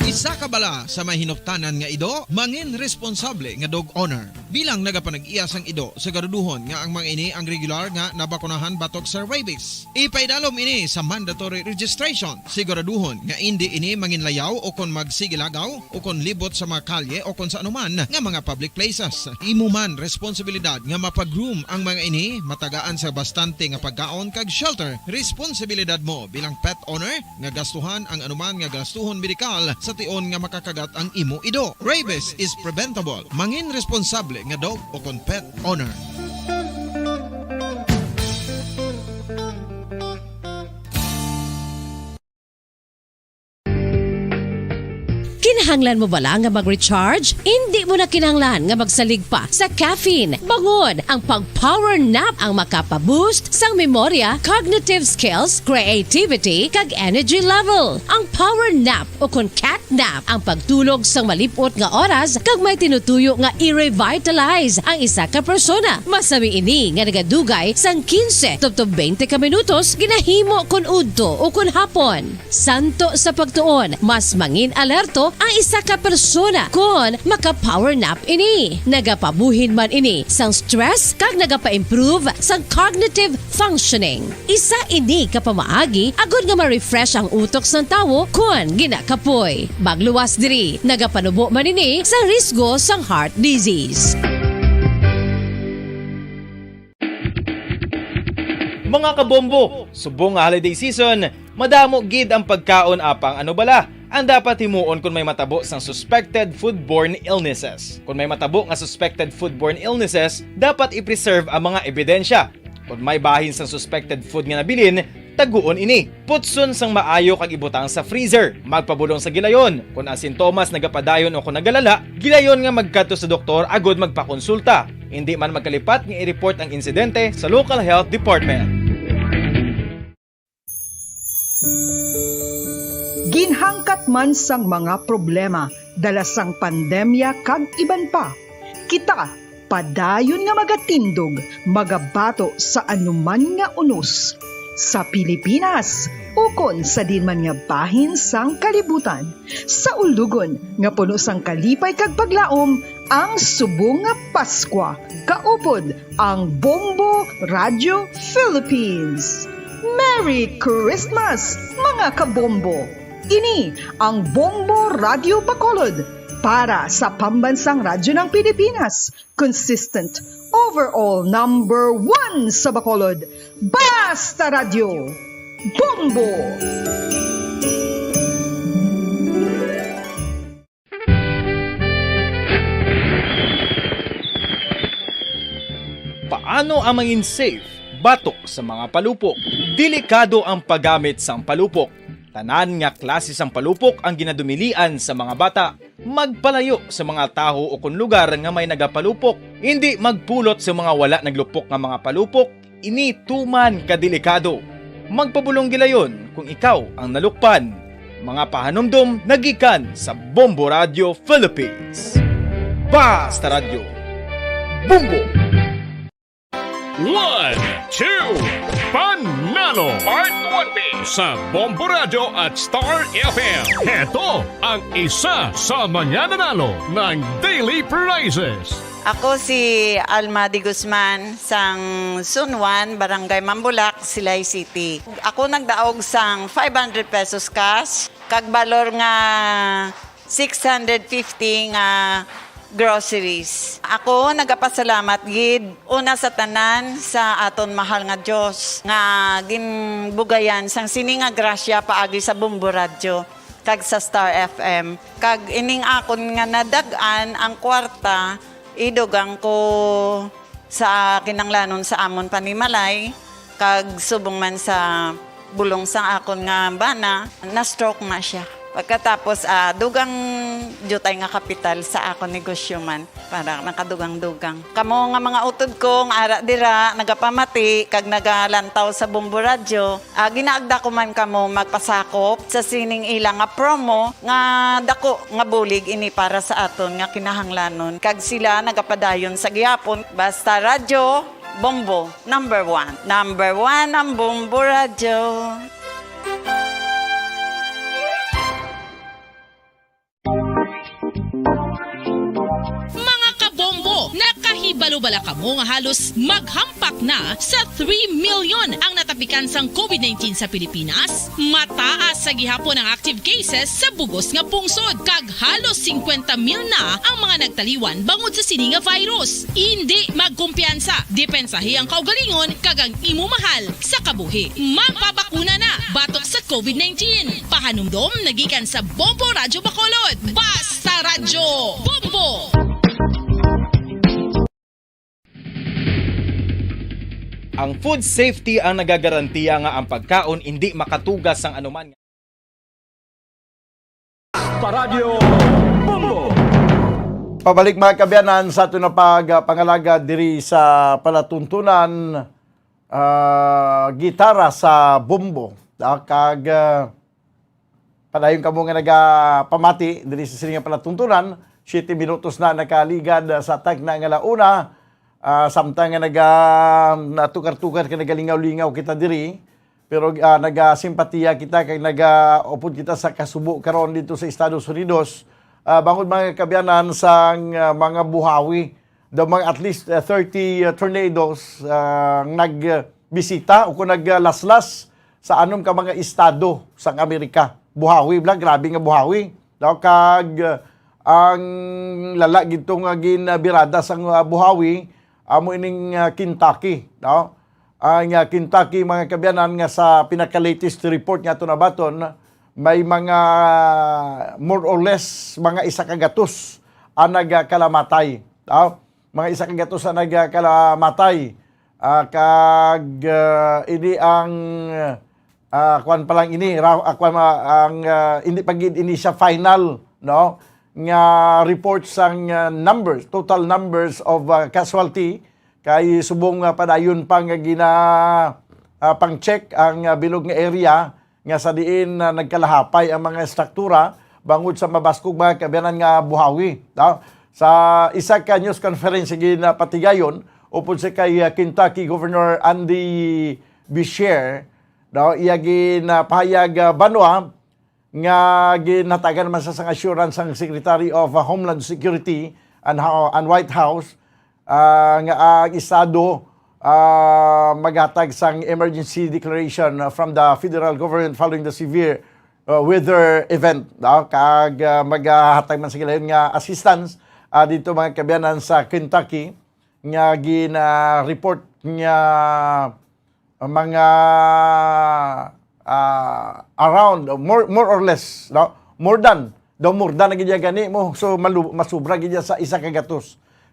S3: Isa ka bala sa may hinuptanan nga ido, mangin responsable nga dog owner. Bilang nagapanag-iyas ang ido, siguraduhon nga ang mga ini ang regular nga nabakunahan batok sa rabies. Ipaidalom ini sa mandatory registration. Siguraduhon nga hindi ini manginlayaw o kon magsigilagaw o kon libot sa mga kalye o kon sa anuman nga mga public places. Imo man responsibilidad nga mapag-groom ang mga ini, matagaan sa bastante nga pagkaon kag shelter. Responsibilidad mo bilang pet owner nga gastuhan ang anuman nga gastuhon medikal sa tion nga makakagat ang imo ido. Rabies is preventable. Mangin responsable nga dog o kon pet owner.
S4: Kinahanglan mo bala nga mag-recharge? Hindi mo na kinahanglan nga magsalig pa sa caffeine. Bangod ang pag-power nap ang makapaboost sang memorya, cognitive skills, creativity, kag energy level. Ang power nap o kon cat nap ang pagtulog sang malipot nga oras kag may tinutuyo nga i-revitalize ang isa ka persona. Masami ini nga nagadugay sang 15 to 20 ka minutos ginahimo kun udto o kun hapon. Santo sa pagtuon, mas mangin alerto ang isa ka persona kung maka-power nap ini. Nagapabuhin man ini sang stress kag nagapa-improve sang cognitive functioning. Isa ini kapamaagi agud nga ma-refresh ang utok sang tawo kung ginakapoy. Magluwas diri, nagapanubo man ini sa risgo sang heart disease.
S5: Mga kabombo, subong nga holiday season, madamo gid ang pagkaon apang ano bala ang dapat himuon kung may matabo sang suspected foodborne illnesses. Kung may matabo nga suspected foodborne illnesses, dapat i-preserve ang mga ebidensya. Kung may bahin sang suspected food nga nabilin, taguon ini. Putson sang maayo kag ibutang sa freezer. Magpabulong sa gilayon. Kung ang sintomas nagapadayon o kung nagalala, gilayon nga magkadto sa doktor agud magpakonsulta. Hindi man magkalipat nga i-report ang insidente sa local health department.
S6: Ginhangkat man sang mga problema dala sang pandemya kag iban pa. Kita padayon nga magatindog, magabato sa anuman nga unos. Sa Pilipinas, ukon sa dinman nga bahin sang kalibutan. Sa ulugon nga puno sang kalipay kag paglaom, ang subong nga Paskwa. Kaupod ang Bombo Radio Philippines. Merry Christmas, mga kabombo! Ini ang Bombo Radio Bacolod para sa pambansang radyo ng Pilipinas. Consistent, overall number 1 sa Bacolod. Basta Radio! Bombo!
S5: Paano ang mangin safe batok sa mga palupok? Delikado ang paggamit sang palupok. Tanan nga klase sang palupok ang ginadumilian sa mga bata. magpalayo sa mga taho o kun lugar nga may nagapalupok. Hindi magpulot sa mga wala naglupok nga mga palupok, ini tuman kadelikado. Magpabulong gilayon kung ikaw ang nalukpan. Mga pahanumdum nagikan sa Bombo Radio Philippines. Basta Radio Bombo!
S7: 1, 2, Panalo Part 20 sa Bombo Radio at Star FM. Ito ang isa sa mananalo ng daily prizes.
S8: Ako si Alma Di Guzman sang Sunwan, Barangay Mambulak, Silay City. Ako nagdaog sang 500 pesos cash, kag balor nga 650 nga groceries. Ako nagapasalamat gid una sa tanan sa aton mahal nga Dios nga ginbugayan sang sini nga grasya paagi sa Bombo Radio kag sa Star FM. Kag ining akon nga nadagan ang kwarta idugang ko sa kinanglanon sa amon panimalay kag subong man sa bulong sa akon nga bana na stroke na siya. Pagkatapos, dugang jutay nga kapital sa ako negosyo man para nakadugang-dugang. Kamo nga mga utod ko, nga ara dira, nagapamati, kag nagalantaw sa Bombo Radio, ginaagda ko man kamo magpasakop sa sining ilang nga promo, nga dako nga bulig ini para sa aton nga kinahanglanon. Kag sila nagapadayon sa gihapon, basta Radio Bombo, number 1. Number 1 ang Bombo Radio.
S9: Mga kabombo, nakahibalo-bala ka mo nga halos maghampak na sa 3 million ang natapikan sang COVID-19 sa Pilipinas. Mataas sa gihapon ang active cases sa bugos nga pungsod, kag halos 50 mil na ang mga nagtaliwan bangod sa sini nga virus. Hindi magkumpiyansa, depensahi ang kaugalingon kag ang imo mahal sa kabuhi. Magpabakuna na batok sa COVID-19. Pahanumdom nagikan sa Bombo Radio Bacolod. Basta Radio Bombo!
S5: Ang food safety ang nagagarantiya nga ang pagkaon hindi makatugas ang anuman.
S12: Paradyo Bombo!
S13: Pabalik mga kabyanan sa ito na pangalaga diri sa palatuntunan Gitara sa Bombo. Kag padayon kamo nga nagapamati diri sa sining palatuntunan, 7 minutos na nakaligad sa tagna nga launa. Samtang nga natukar-tukar ka nagalingaw-lingaw kita diri, pero nagasimpatiya kita kay nagaupod kita sa kasubo karon dito sa Estados Unidos. Bangod mga kabyanan sa mga buhawi, mga at least 30 tornadoes nagbisita o kung naglaslas sa anom ka mga estado sa Amerika. Buhawi, grabe nga buhawi. Kag ang lala gito nga ginabirada sa buhawi, amo ining Kentucky, no? Ang Kentucky mga kabyanan nga sa pinaka-latest report nga nabaton, may mga more or less mga 100 ang nagkalamatay, no? Mga 100 ang nagkalamatay. Kag ini ang kuan pa lang ini hindi pagid ini siya final, no? Nga reports ang numbers, total numbers of casualty kay subong padayon pang pang-check ang bilog nga area nga sa diin nagkalahapay ang mga struktura bangod sa mabaskog mga kabyanan nga buhawi. Sa isa ka news conference ginapatigayon upod sa kay Kentucky Governor Andy Beshear, iya ginapahayag banwa nga ginatagan man sa assurance ang Secretary of Homeland Security and White House nga ang estado maghatag sang emergency declaration from the federal government following the severe weather event. Kag maghatag man sa gilayon nga assistance dito mga kabyanan sa Kentucky nga gina-report nga mga around more or less, no? more than na gidya gani mo, so masubra gidya sa 100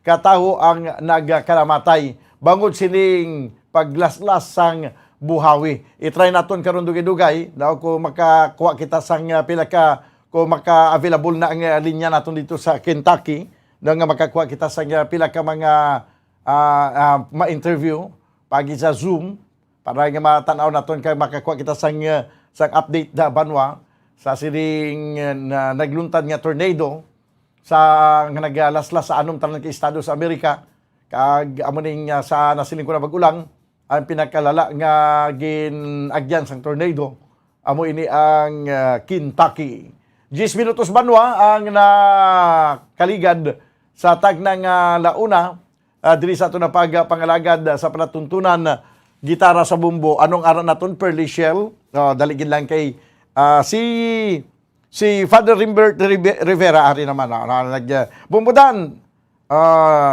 S13: kataho ang nagkalamatay bangod sining paglaslas sang buhawi. I-try naton karon dugay-dugay daw ko makakuha kita sang pila ka kung maka-available na ang linya natin dito sa Kentucky, na nga makakuha kita sa pila ka mga ma-interview pagi sa Zoom para nga matanaw naton kay makakuha kita sa update da banwa sa siring nagluntad nga tornado sa nga nagalaslas sa anom tanan kay Estado sa Amerika kag amo ning sa nasiling ko na bagulang ang pinakalala nga ginagyan sang tornado amo ini ang Kentucky. 10 minutos banwa ang nakaligad sa tagnang launa diri sa ato na pangalagad sa palatuntunan Gitara sa Bombo. Anong aran naton? Pearly Shell. Daligin lang kay si Father Rimbert Rivera ari naman Bumbudan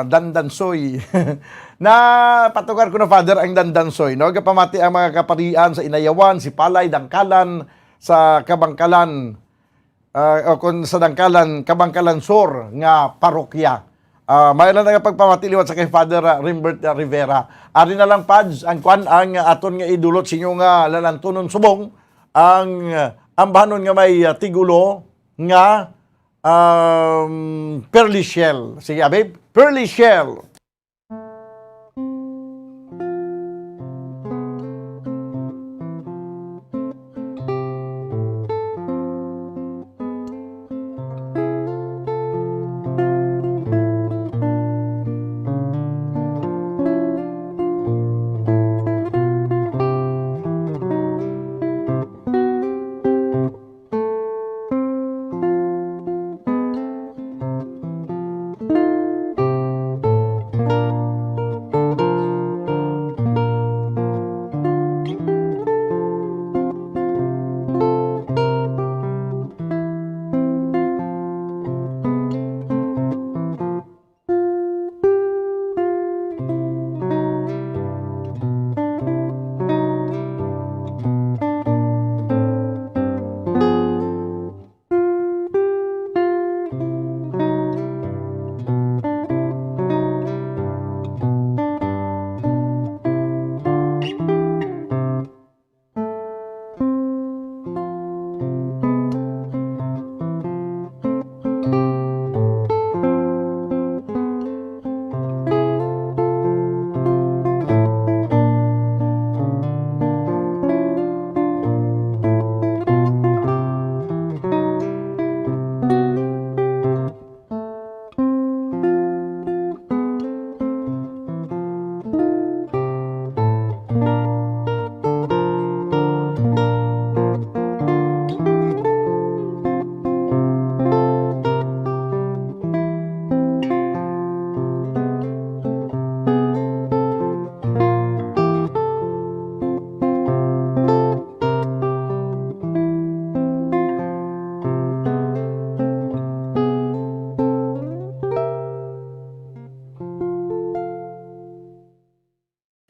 S13: Dandansoy. Na patugar ko na Father ang Dandansoy, no? Kapamati ang mga kaparian sa Inayawan, si Palay, Dangkalan, sa Kabangkalan, kung sa Dangkalan, Kabangkalan Sur nga parokya. Mayroon na nga pagpamatiliwan sa kay Father Rimbert Rivera. Ari na lang pads ang kwan ang aton nga idulot sa inyo nga lalantunon subong ang ambahanon nga may tigulo nga Pearly Shell. Sige, babe. Pearly Shell.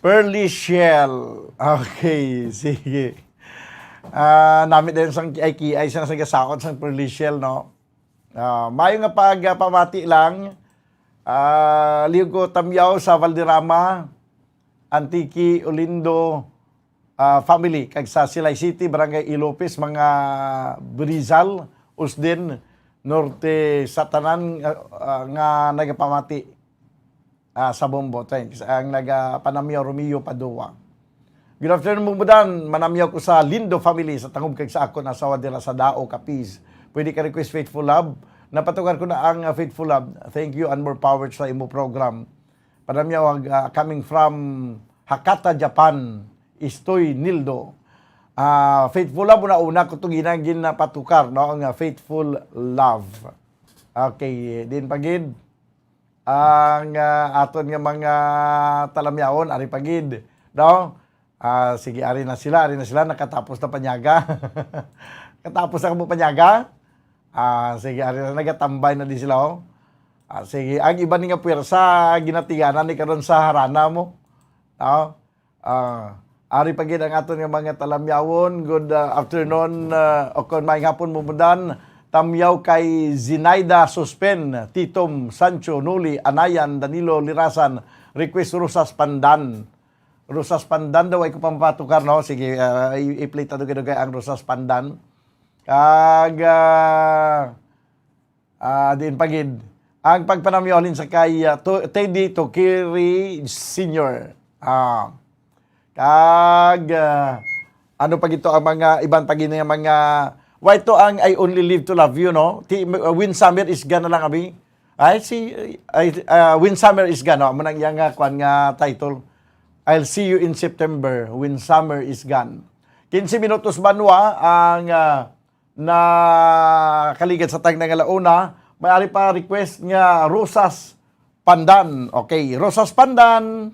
S13: Pearly Shell. Okay, sige. Namit din sang kiay sa nasagasakot sang Pearly Shell, no? Mayo nga pamati lang. Liyo ko tamyaw sa Valderrama, Antique, Olindo, family. Kag sa Silay City, Barangay Ilopes, mga Brizal, Usden, Norte, Satanan, nga nagapamati. Sa Bombo, thanks. Ang nagapanamyaw Romeo Padua. Good afternoon, Bumbudan. Manamyaw ko sa Lindo family sa tangub kag sa ako na asawa dira sa Dao, Capiz. Pwede ka request Faithful Love. Napatugar ko na ang Faithful Love. Thank you and more power sa imo program. Panamyaw coming from Hakata, Japan. Istoy Nildo. Faithful Love una ko itong ginagin na patukar, no? Ang Faithful Love. Okay, din pagid. Ang aton nga mga talamyaon, ari pagid, no? Sige, ari na sila, nakatapos na panyaga. Katapos na mo panyaga? Sige, ari na nagatambay na di sila, oh. Sige, ang iba ni nga puwersa, ginatiganan ni karon sa harana mo. No? Ari pagid ang aton nga mga talamyawon. Good afternoon, o kon may hapon Bumbudan. Tamyaw kay Zinaida Suspen, Titom, Sancho, Nuli, Anayan, Danilo, Lirasan, request Rosas Pandan. Rosas Pandan daw ay ko pampatukar, no? Sige, i-play tayo kay ang Rosas Pandan. Kag din pagid ang pagpanamyolin sa kay Teddy Tokiri Sr. Kag ano pa gito ang mga ibang pagin nga mga why to ang I only live to love you, no? When summer is gone na lang abi. When summer is gone, no? Manang yang kwan nga title. I'll see you in September when summer is gone. 15 minutos banwa ang na kaligid sa tag nga launa. May pa request nga Rosas Pandan. Okay, Rosas Pandan.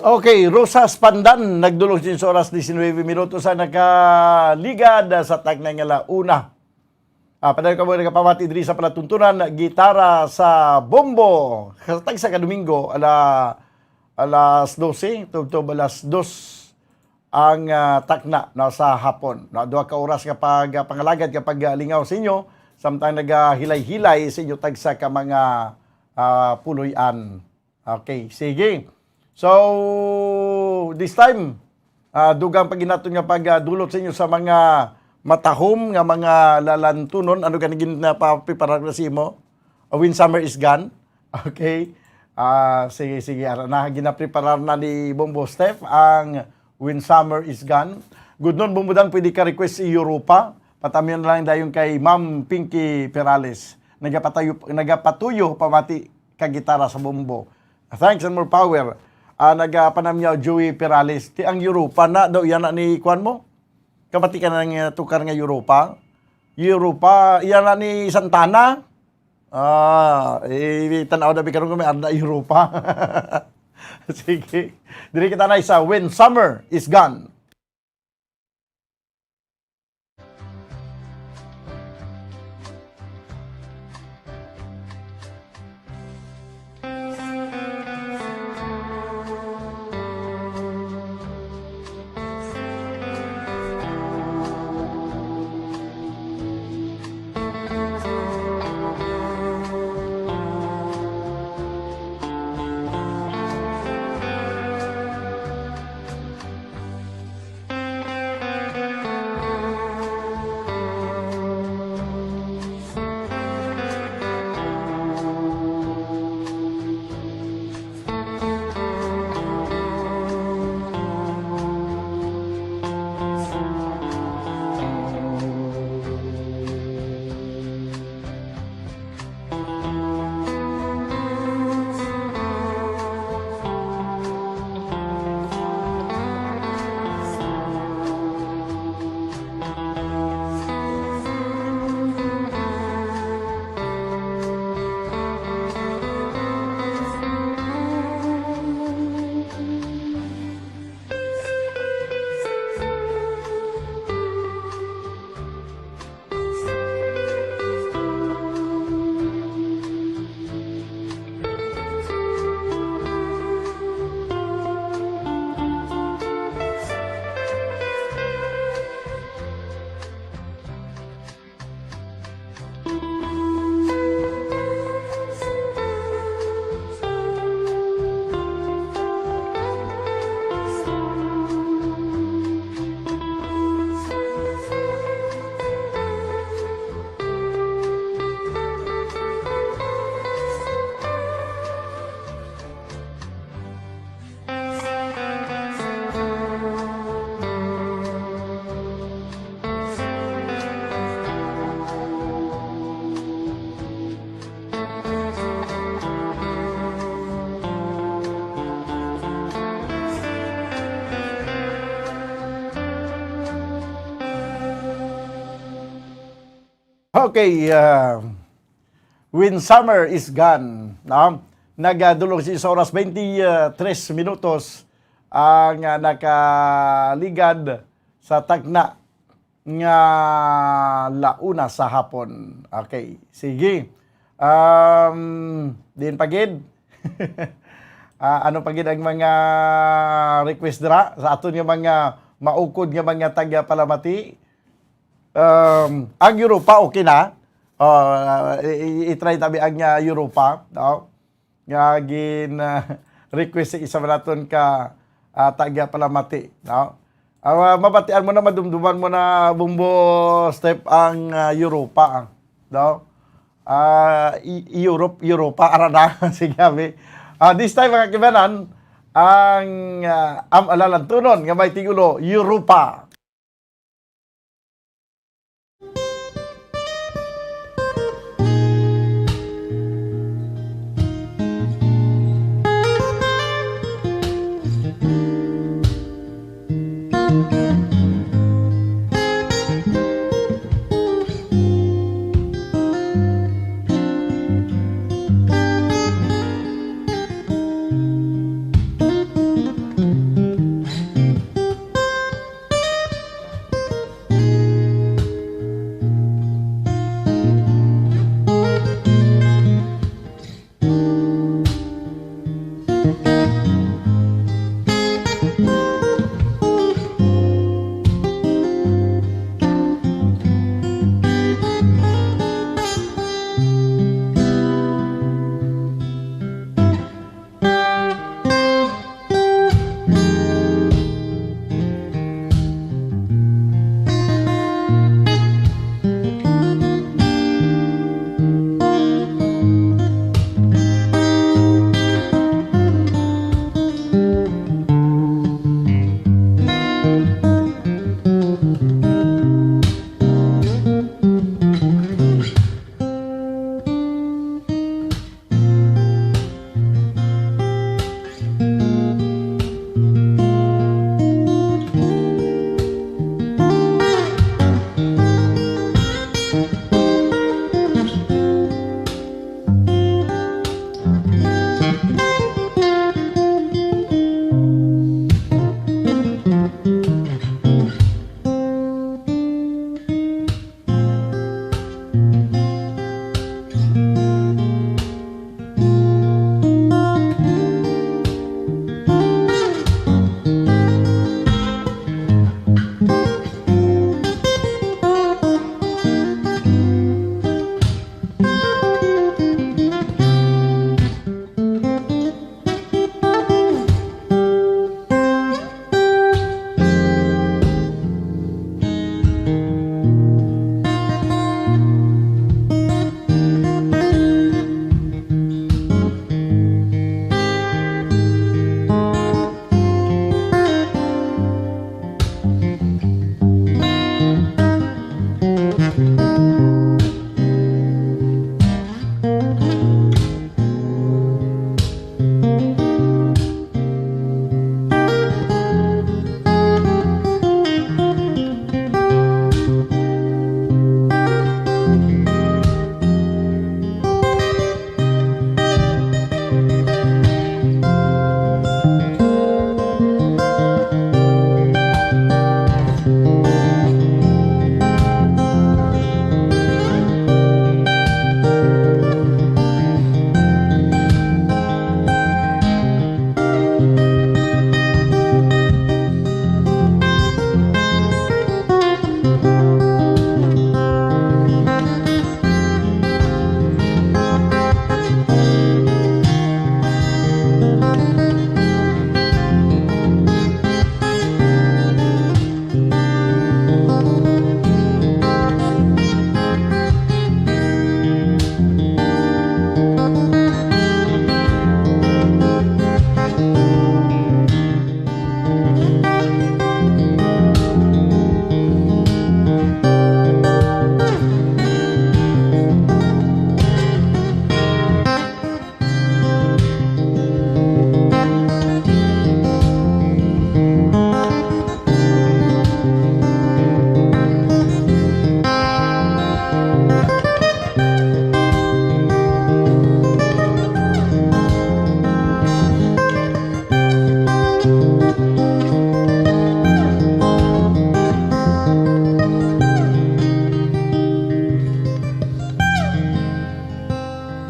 S13: Okay, Rosas Pandan, nagdulog din sa oras 19 minutos sa nakaligad sa tagnay nga launa. Padayon ka mo nakapamati diri sa palatuntunan, Gitara sa Bombo. Tag sa kadomingo, alas 12, tugtog alas 2 ang takna na sa hapon. Na duha ka oras kapag pangalagad kapag lingaw sa inyo samtang nagahilay-hilay sa inyo tagsa ka mga puloy-an. Okay, sige. So, this time, dugang paginaton nga pagdulot sa inyo sa mga matahom nga mga lalantunon, ano ganigin na papiparagasi mo? When summer is gone. Okay. Sige. Na ginapreparar na ni Bombo Steph ang When Summer is Gone. Good noon, Bombo Dan, pwede ka request si Europa. Patamihan na lang dayon kay Ma'am Pinky Perales. Nagapatuyo pamati ka gitara sa Bombo. Thanks and more power. Nagapanamyaw Joey Perales. Ti ang Europa na daw yan na ni Kwan mo? Kapati ka na nga tukar nga Europa. Europa, yan na ni Santana. Tanaw na bikaroon kami arda Europa. Sige. Dili kita na isa, When Summer is Gone. Okay, When Summer is Gone. No? Nagdulong sa oras 23 minutos ang nakaligad sa tagna nga launa sa hapon. Okay, sige. Din pagid. Ano pagid ang mga request dira sa aton nga mga maukod nga mga taga Palamati? Ang Europa okay na. I-try tabi ang Europa, no? Nga gin request sa isa naton ka taga Palamati, no? Mabatian mo na, madumduman mo na, Bombo Step, ang Europa, no? Europa arana sigabi. This time mga kibanan, ang alalantunon nga may tigulo Europa.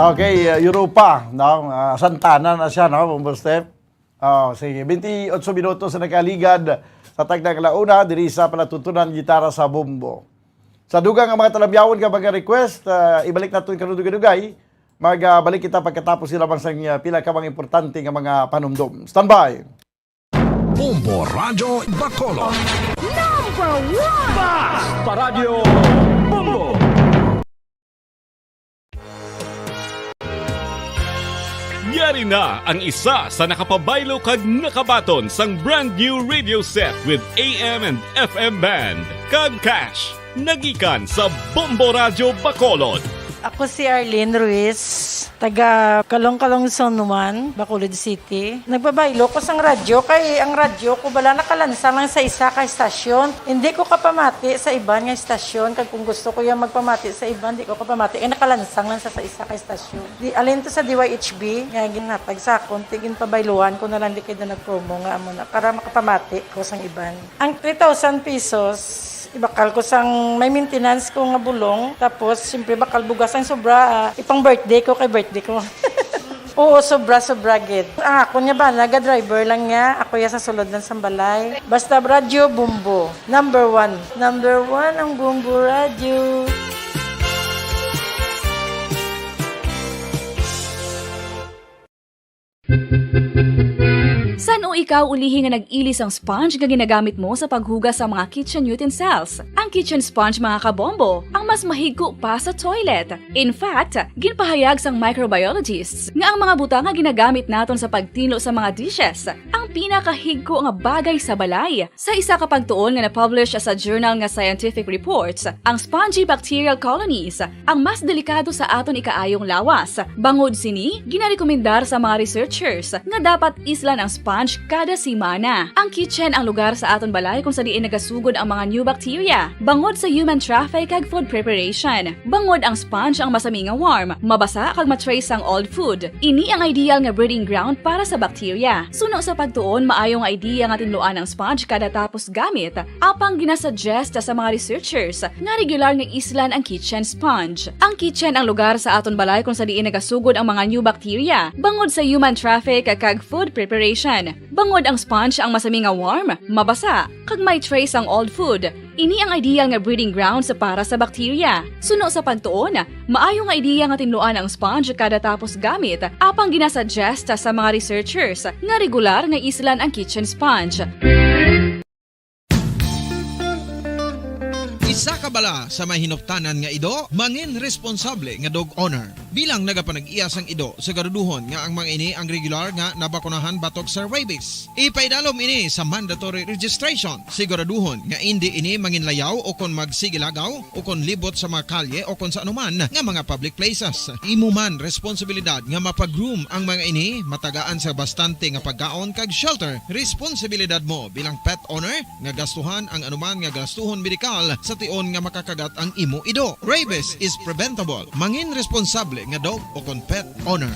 S13: Okay, Europa, no? Santana na siya, no? Bombo Step. Sige, 28 minutos na nakaligad sa tagdang launa, diri sa palatutunan Gitara sa Bombo. Sa dugang ang mga talabyawan ka mga request, ibalik natin kanudugay-dugay. Magbalik kita pagkatapos sila bang sang pila ka mga importante nga mga panumdum. Standby!
S12: Bombo Radyo Bacolod.
S10: Number 1!
S12: Basta Radyo Bombo. Yari na ang isa sa nakapabaylo kag nakabaton sang brand new radio set with AM and FM band kag cash nagikan sa Bombo Radyo Bacolod.
S11: Ako si Arlene Ruiz, taga Kalong-Kalong Sonuman, Bacolod City. Nagbabaylo ko sang radyo, kay ang radyo ko bala nakalansa lang sa isa ka estasyon. Hindi ko kapamati sa iban nga estasyon, kag kung gusto ko yung magpamati sa iban, hindi ko kapamati. Nakalansang lang sa isa ka estasyon. Alin to sa DYHB, nga ginatag sa akon, tigin pabayluhan ko na lang di kayo na nag-promo nga amo na, para makapamati ko sang iban. Ang 3,000 pesos, ibakal ko sang may maintenance ko nga bulong, tapos siyempre bakal bugas ang sobra, ipang birthday ko kay birthday ko. Oo, sobra gid. Ako niya ba, naga-driver lang niya, ako ya sa sulod ng sambalay. Basta radyo, Bombo. Number 1 ang Bombo radyo.
S2: San o ikaw ulihi nga nag-ilis ang sponge nga ginagamit mo sa paghugas sa mga kitchen utensils? Ang kitchen sponge mga kabombo, ang mas mahigko pa sa toilet. In fact, ginpahayag sang microbiologists nga ang mga butang nga ginagamit naton sa pagtilo sa mga dishes ang pinakahigko nga bagay sa balay. Sa isa ka pagtuon nga na-publish sa journal nga Scientific Reports, ang spongy bacterial colonies ang mas delikado sa aton ikaayong lawas. Bangod sini, ginarekomendar sa mga researchers nga dapat islan ang sponge kada simana. Ang kitchen ang lugar sa aton balay kung sa diin nagasugod ang mga new bacteria. Bangod sa human traffic kag food preparation. Bangod ang sponge ang masami nga warm, mabasa kag matrace ang old food. Ini ang ideal nga breeding ground para sa bacteria. Suno sa pagtuon, maayo nga idea nga tinluan ang sponge kada tapos gamit. Apang ginasuggest sa mga researchers nga regular nga islan ang kitchen sponge. Ang kitchen ang lugar sa aton balay kung sa diin nagasugod ang mga new bacteria. Bangod sa human traffic kag food preparation. Bangod ang sponge ang masami nga warm, mabasa, kag may trace ang old food. Ini ang ideal nga breeding ground sa para sa bacteria. Suno sa pagtuon, maayo nga idea nga tinluan ang sponge kada tapos gamit, apang ginasuggest sa mga researchers nga regular nga islan ang kitchen sponge.
S3: Isa ka bala sa may hinuptanan nga ido, mangin responsable nga dog owner. Bilang nagapanag-iyas ang ido, siguraduhon nga ang mga ini ang regular nga nabakunahan batok sa rabies. Ipaidalom ini sa mandatory registration. Siguraduhon nga hindi ini manginlayaw o kon magsigilagaw o kon libot sa mga kalye o kon sa anuman nga mga public places. Imuman responsibilidad nga mapag-groom ang mga ini, matagaan sa bastante nga pagkaon kag shelter. Responsibilidad mo bilang pet owner nga gastuhan ang anuman nga gastuhon medikal sa tion nga makakagat ang imo ido. Rabies is preventable. Mangin responsable nga dog o kon pet owner.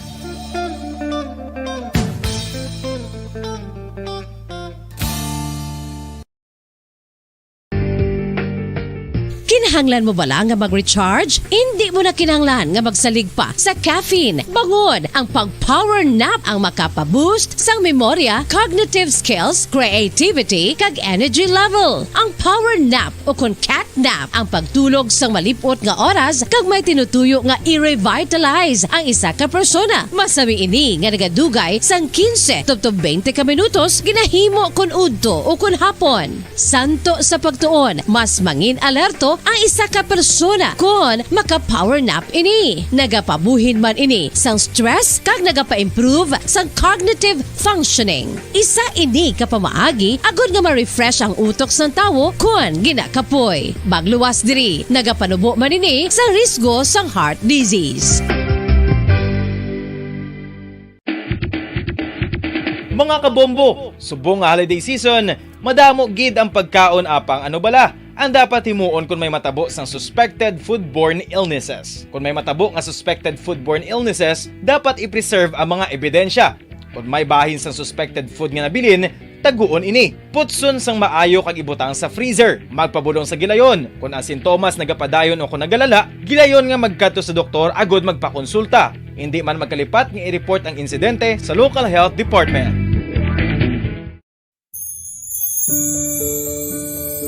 S4: Kinahanglan mo bala nga mag-recharge? Hindi mo na kinahanglan nga magsalig pa sa caffeine. Bangod ang pag-power nap ang makapaboost sang memorya, cognitive skills, creativity, kag energy level. Ang power nap o kon cat nap ang pagtulog sang malipot nga oras kag may tinutuyo nga i-revitalize ang isa ka persona. Masami ini nga nagadugay sang 15 to 20 ka minutos ginahimo kon udto o kon hapon. Santo sa pagtuon, mas mangin alerto ang isa ka persona kon maka-power nap ini. Nagapabuhin man ini sang stress kag nagapa-improve sang cognitive functioning. Isa ini kapamaagi agud nga ma-refresh ang utok sang tawo kon ginakapoy. Bagluwas diri, nagapanubo man ini sa risgo sang heart disease.
S5: Mga kabombo, subong nga holiday season, madamo gid ang pagkaon apang ano bala ang dapat himuon kung may matabo sang suspected foodborne illnesses. Kung may matabo nga suspected foodborne illnesses, dapat i-preserve ang mga ebidensya. Kung may bahin sang suspected food nga nabilin, taguon ini. Putson sang maayo kag ibutang sa freezer. Magpabulong sa gilayon. Kung ang sintomas nagapadayon o kung nagalala, gilayon nga magkadto sa doktor agod magpakonsulta. Hindi man magkalipat nga i-report ang insidente sa local health department.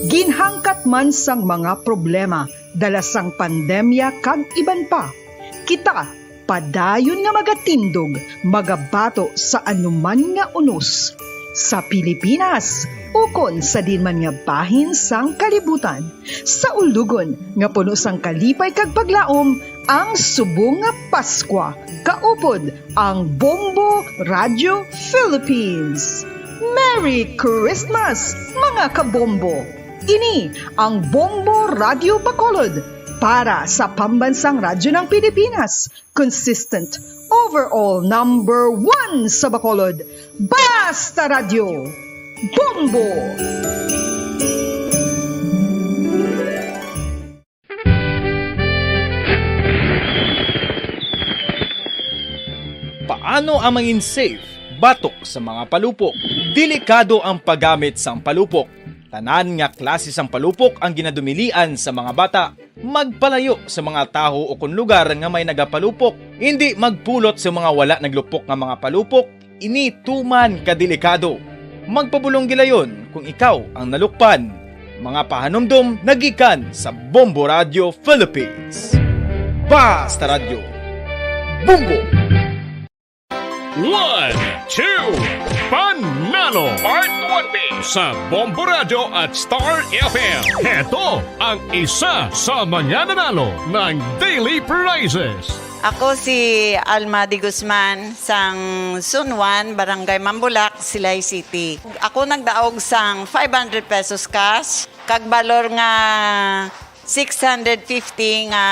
S6: Ginhangkat man sang mga problema dala sang pandemya kag iban pa. Kita padayon nga magatindog, magabato sa anuman nga unos. Sa Pilipinas, ukon sa dinman nga bahin sang kalibutan. Sa ulugon nga puno sang kalipay kag paglaom, ang subong nga Paskwa. Kaupod ang Bombo Radio Philippines. Merry Christmas, mga kabombo! Ini ang Bombo Radio Bacolod para sa pambansang radyo ng Pilipinas. Consistent, overall number 1 sa Bacolod. Basta Radio! Bombo!
S5: Paano ang mangin safe batok sa mga palupok? Delikado ang paggamit sang palupok. Tanan nga klase sang palupok ang ginadumilian sa mga bata. Magpalayo sa mga taho o kung lugar nga may nagapalupok. Hindi magpulot sa mga wala naglupok nga mga palupok. Ini tuman kadelikado. Magpabulong gilayon kung ikaw ang nalukpan. Mga pahanumdum nagikan sa Bombo Radio Philippines. Basta Radio Bombo!
S7: 1, 2, Panalo Part 1B sa Bombo Radio at Star FM. Heto ang isa sa mananalo ng daily prizes.
S8: Ako si Alma de Guzman sang Sunwan, Barangay Mambulak, Silay City. Ako nagdaog sang 500 pesos cash, kag balor nga 650 nga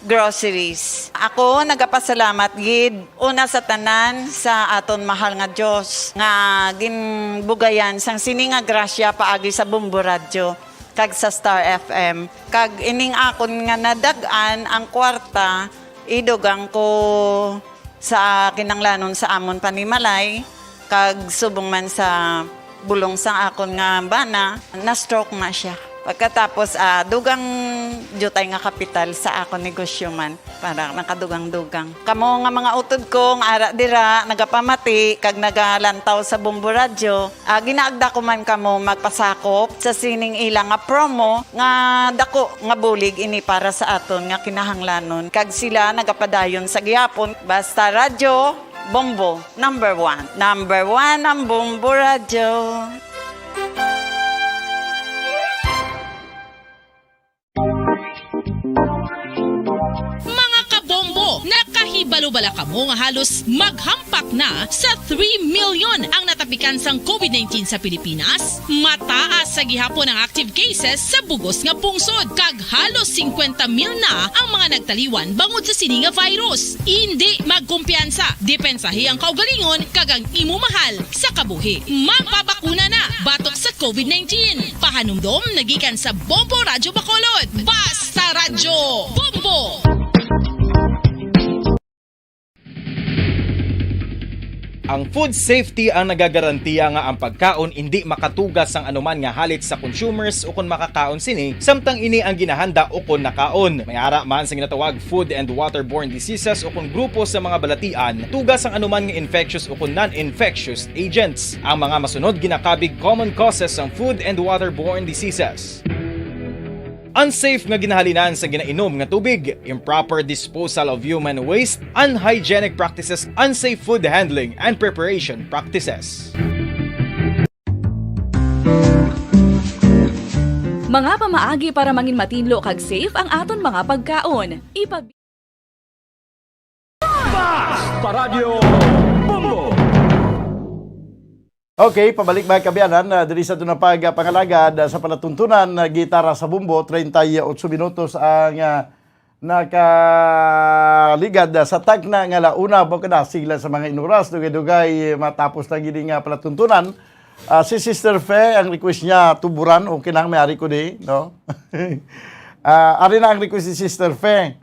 S8: groceries. Ako nagapasalamat gid una sa tanan sa aton mahal nga Dios nga ginbugayan sang sini nga grasya paagi sa Bombo Radio kag sa Star FM. Kag ining akon nga nadagan ang kwarta idugang ko sa kinanglanon sa amon panimalay kag subong man sa bulong sa akon nga bana na stroke na siya. Pagkatapos, dugang jutay nga kapital sa akong negosyo man. Para nakadugang-dugang. Kamo nga mga utod ko, nga ara dira, nagapamati, kag nagalantaw sa Bombo Radio. Ginaagda ko man kamo magpasakop sa sining ilang nga promo, nga dako nga bulig ini para sa aton nga kinahanglanon. Kag sila nagapadayon sa gihapon. Basta Radio Bombo, number 1. Number 1 ang Bombo Radio.
S9: Nakahibalo-bala kamo nga halos maghampak na sa 3 million ang natapikan sang COVID-19 sa Pilipinas. Mataas sa gihapon ang active cases sa bugos nga pungsod. Kag halos 50 mil na ang mga nagtaliwan bangod sa sini nga virus. Hindi magkumpiyansa. Depensahi ang kaugalingon kag ang imo mahal sa kabuhi. Magpabakuna na batok sa COVID-19. Pahanumdom nagikan sa Bombo Radio Bacolod. Basta Radio Bombo!
S5: Ang food safety ang nagagarantiya nga ang pagkaon hindi makatugas ang anuman nga halit sa consumers o kung makakaon sini, samtang ini ang ginahanda o kung nakaon. May ara man sa ginatawag food and waterborne diseases o kung grupo sa mga balatian, tugas ang anuman nga infectious o kung non-infectious agents. Ang mga masunod ginakabig common causes ng food and waterborne diseases. Unsafe nga ginahalinan sa ginainom nga tubig, improper disposal of human waste, unhygienic practices, unsafe food handling, and preparation practices.
S2: Mga pamaagi para mangin matinlo kag safe ang aton mga pagkaon.
S12: Basta Radio Bombo!
S13: Okay, pabalik mga kabiyanan, diri sa ito na pangalagad sa palatuntunan na Gitara sa Bombo, 38 minutos ang nakaligad sa tagna nga launa, baka sigla sa mga inuras, dugay-dugay matapos na gini nga palatuntunan. Si Sister Fe, ang request niya, tuburan, o kinang may-ari ko di, no? Ari na ang request ni Sister Fe,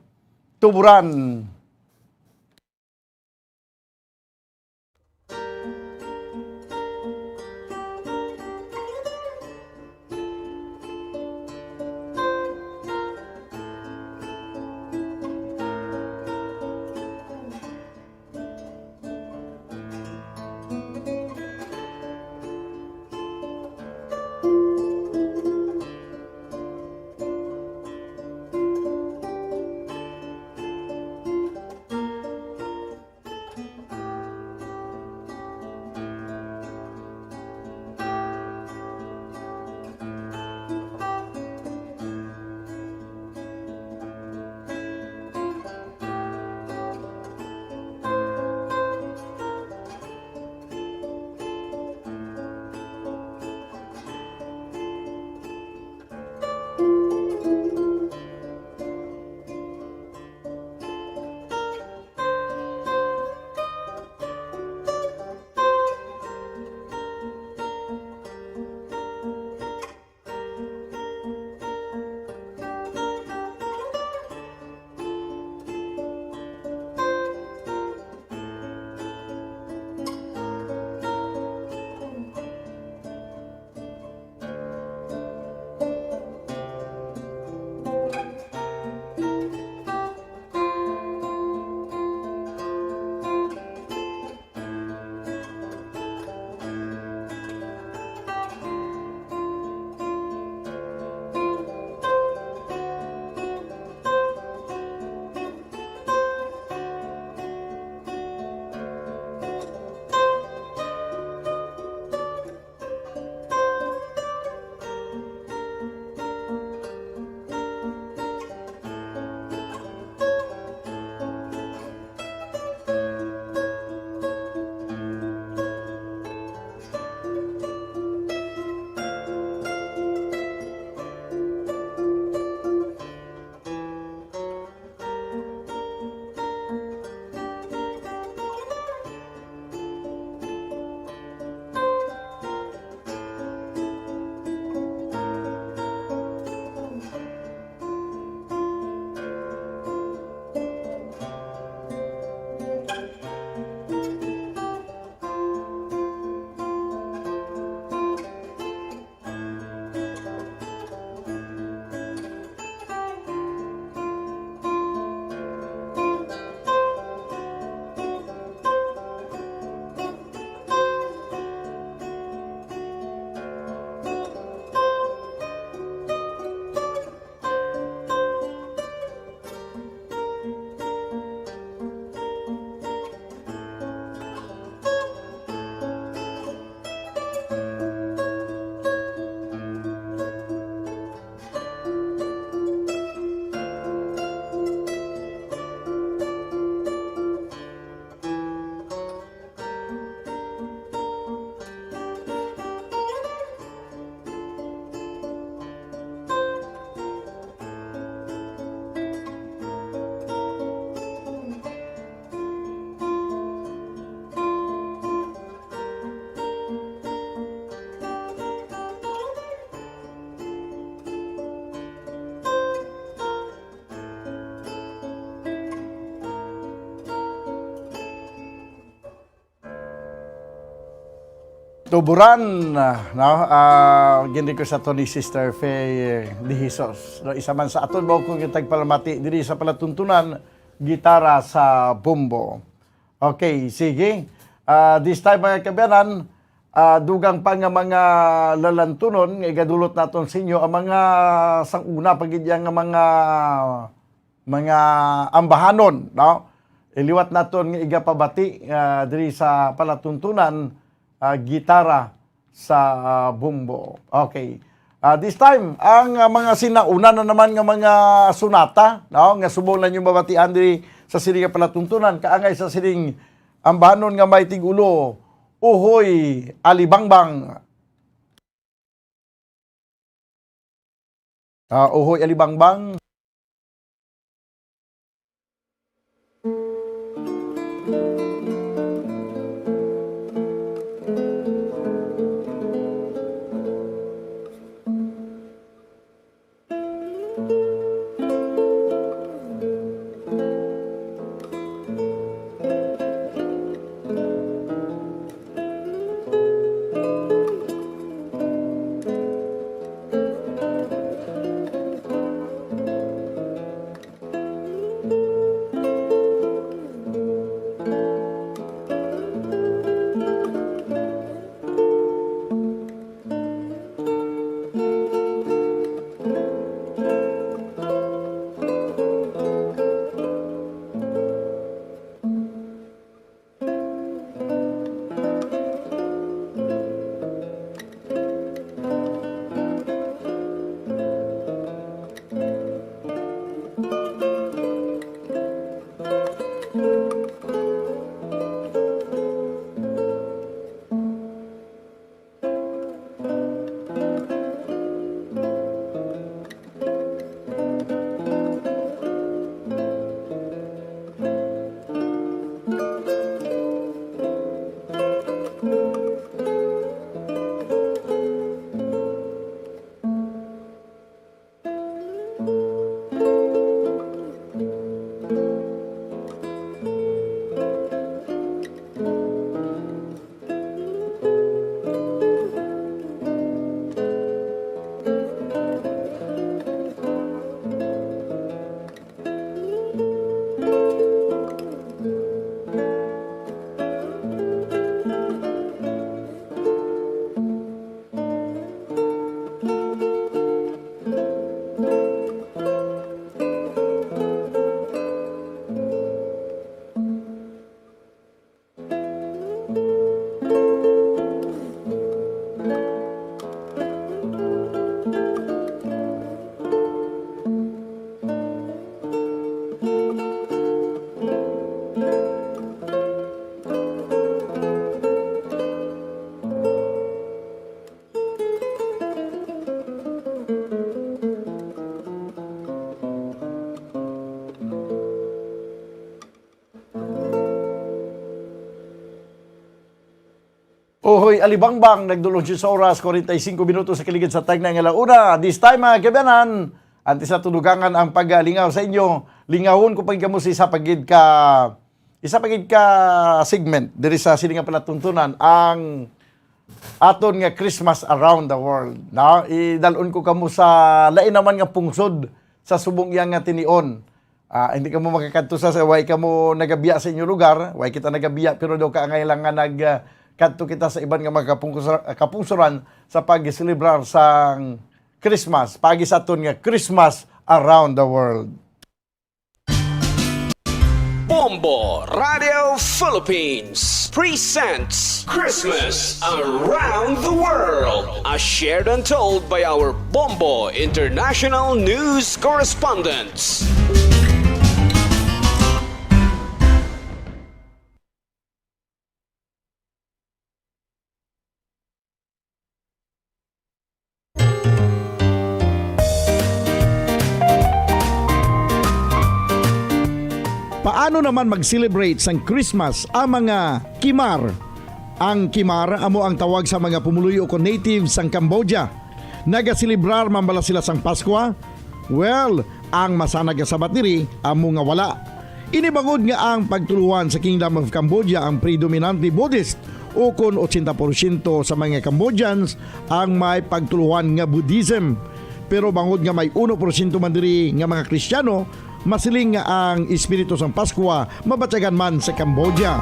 S13: tuburan. tuburan no gindi ko sa to ni Sister Faye de Jesus. No, isa man sa aton mo kung tagpalamati diri sa palatuntunan gitara sa Bombo. Okay, sige. This time mga kabayan, dugang pa nga mga lalantunon nga igadulot naton sa inyo ang mga sanguna pagidya nga mga ambahanon, no? Iliwat naton nga igapabati diri sa palatuntunan gitara sa Bombo. Okay. This time ang mga sinauna na naman nga mga sunata, no? Nga subong lang yung babatian diri sa sining palatuntunan kaangay sa sining ambahanon nga may tigulo. Uhoy, alibangbang. Uhoy, alibangbang. Uhoy, alibangbang, nagdulong siya sa oras, 45 minutos sa kiligid sa tag na ng alauna. This time, mga kabanan, anti sa tudugangan ang paglingaw sa inyo. Lingawon ko pag kamusi sa pagid ka segment, diri sa sininga palatuntunan, ang aton nga Christmas around the world. No? Idalon ko kamo sa lain naman nga pungsod sa subong iyang nga tinion. Hindi ka mo makakadto sa way ka mo nagabiya sa inyo lugar, way kita nagabiya, pero daw ka ngaylang nga kadto kita sa iban nga mga kapungsuran sa pag-celebrar sa Christmas, pagi sa aton nga Christmas around the world.
S14: Bombo Radio Philippines presents Christmas Around the World, as shared and told by our Bombo International News correspondents.
S13: Paano naman mag-celebrate sang Christmas ang mga Kimar? Ang Kimar amo ang tawag sa mga pumuluyo ko native sang Cambodia. Nagasilibrar man bala sila sang Pasko? Well, ang masanag sa batiri amo nga wala. Inibangod nga ang pagtuluan sa Kingdom of Cambodia ang predominantly Buddhist o kun 80% sa mga Cambodians ang may pagtuluhan nga Buddhism. Pero bangod nga may 1% man diri nga mga Kristiyano, masiling nga ang espiritu sang Pasko mabatyagan man sa Cambodia.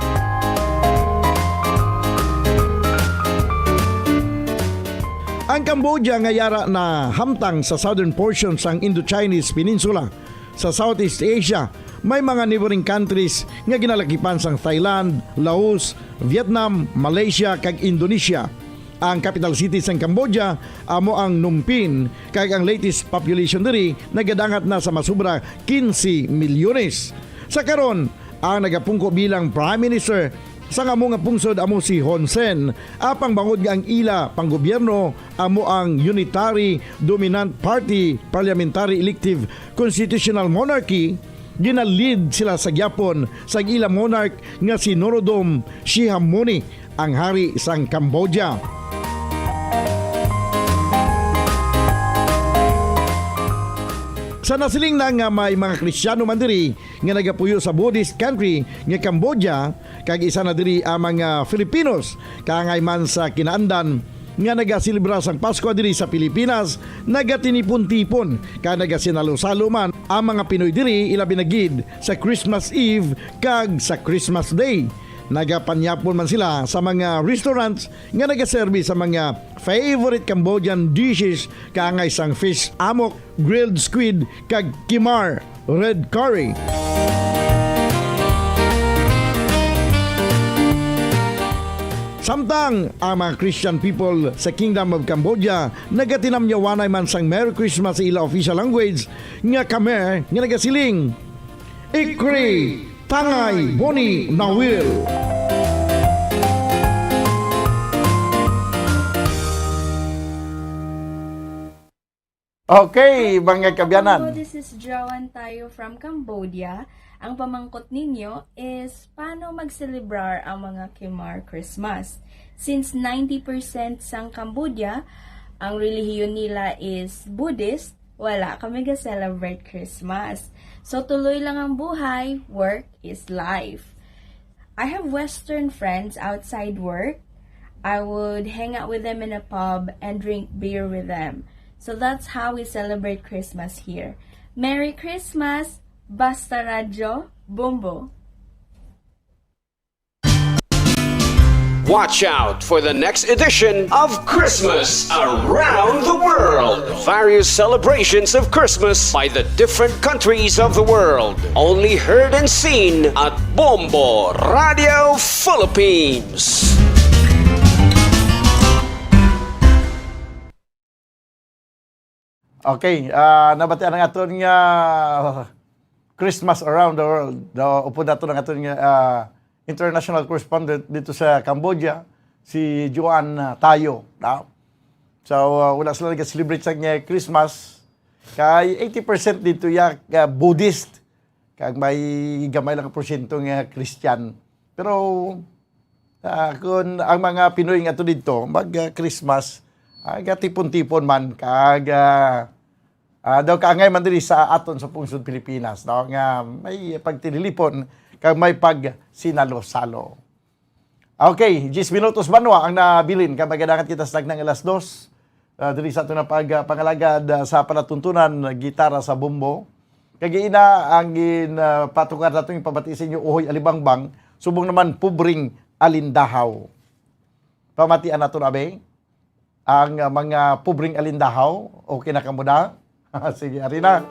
S13: Ang Cambodia nga yara na hamtang sa southern portion sang Indo-Chinese Peninsula. Sa Southeast Asia, may mga neighboring countries nga ginalakipan sang Thailand, Laos, Vietnam, Malaysia kag Indonesia. Ang capital city sang Cambodia amo ang Phnom Penh, kag ang latest population diri nagadangat na sa masubra 15 milyones. Sa karon, ang nagapungko bilang Prime Minister sa amo nga pungsod amo si Hun Sen. Apang bangod nga ang ila panggobyerno amo ang Unitary Dominant Party Parliamentary Elective Constitutional Monarchy. Ginalid sila sa gyapon sa ila monarch nga si Norodom Sihamoni, ang hari sang Cambodia. Sa nasiling na nga may mga Kristiyano man diri nga nagapuyo sa Buddhist country nga Cambodia, kag isa na diri ang mga Filipinos kaangay man sa kinaandan nga nagasilibra sang Pasko diri sa Pilipinas, nagatinipon-tipon kag nagasinalo-salo man ang mga Pinoy diri ilabi na gid sa Christmas Eve kag sa Christmas Day. Nagapanyapon man sila sa mga restaurants nga nagaserbi sa mga favorite Cambodian dishes kaangay sang fish amok, grilled squid kag kimar, red curry. Samtang ang mga Christian people sa Kingdom of Cambodia nagatinamyawanay man sang Merry Christmas sa ila official language nga Khmer nga nagasiling Ikri Tangay Boni Nawil. Okay, mga kabyanan.
S15: Hello, this is Joan tayo from Cambodia. Ang pamangkot ninyo is paano mag-celebrar ang mga Khmer Christmas. Since 90% sang Cambodia, ang relihiyon nila is Buddhist, wala kami ga-celebrate Christmas. So tuloy lang ang buhay, work is life. I have Western friends outside work. I would hang out with them in a pub and drink beer with them. So that's how we celebrate Christmas here. Merry Christmas! Basta Radyo, Bombo!
S14: Watch out for the next edition of Christmas Around the World. Various celebrations of Christmas by the different countries of the world. Only heard and seen at Bombo Radio Philippines.
S13: Okay, nabatian ang aton nga Christmas Around the World. Upo na ito ng aton nga international correspondent dito sa Cambodia, si Joan Tayo. So, wala sila nag-celebrate sa Christmas. Kay 80% dito Buddhist. Kag may gamay lang porsyento nga Christian. Pero, kung ang mga Pinoy nga ito dito, mag-Christmas, gatipon-tipon man, kag daw kaangay man diri sa aton sa pungsod Pilipinas, daw nga may pagtinilipon, kag may pag-sinalo-salo. Okay, 10 minutos banwa ang nabilin, kag magadangat kita sa nang alas 2, diri sa aton na pangalagad sa panatuntunan, gitara sa Bombo. Kag ina ang patukan nato yung pabati sa inyo, uhoy alibangbang, subong naman pubring alindahaw. Pamatian nato na be ang mga pubring alindahaw. Okay na kamo na? Sige, Arina.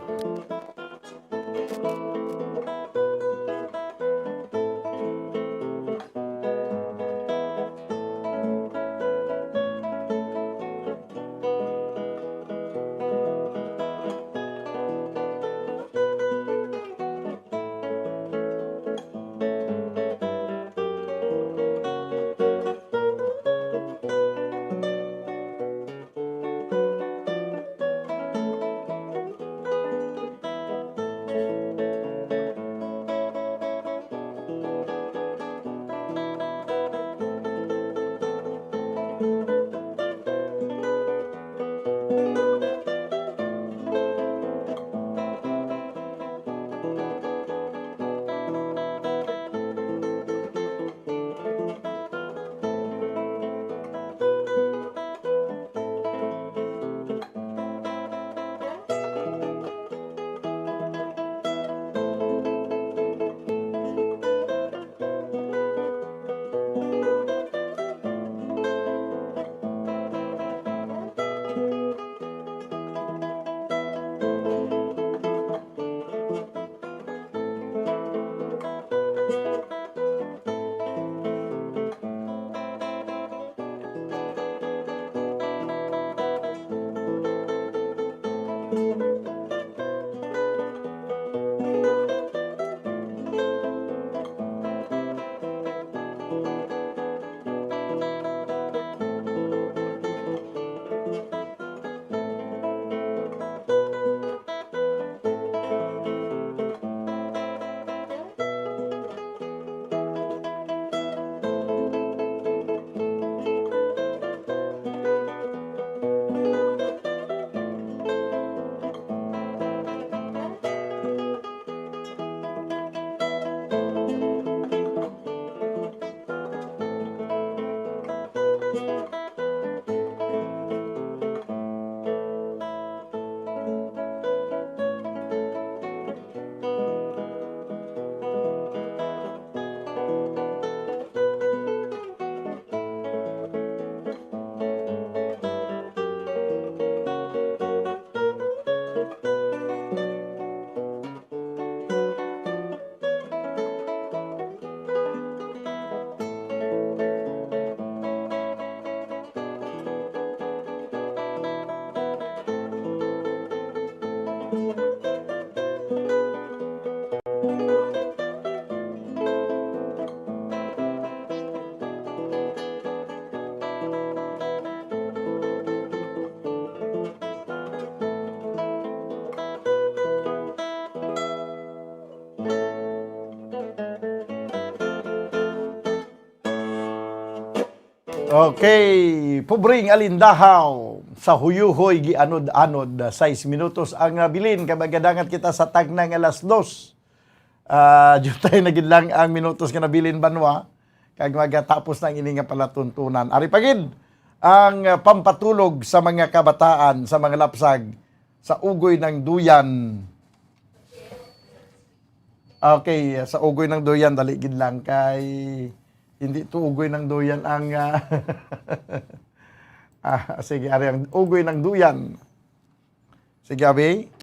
S13: Okay, pobreng alindahaw sa huyuhoy gianod-anod 6 minutos ang bilin kabagadangat kita sa tagnang alas 2. Diyo tayo naging lang ang minutos nga nabilin banwa kag magatapos ng ini nga palatuntunan. Ari pagid ang pampatulog sa mga kabataan sa mga lapsag sa ugoy ng duyan. Okay, sa ugoy ng duyan dali gid lang kay hindi to ugoy ng duyan ang sige, ari ang ugoy ng duyan. Sige, abi.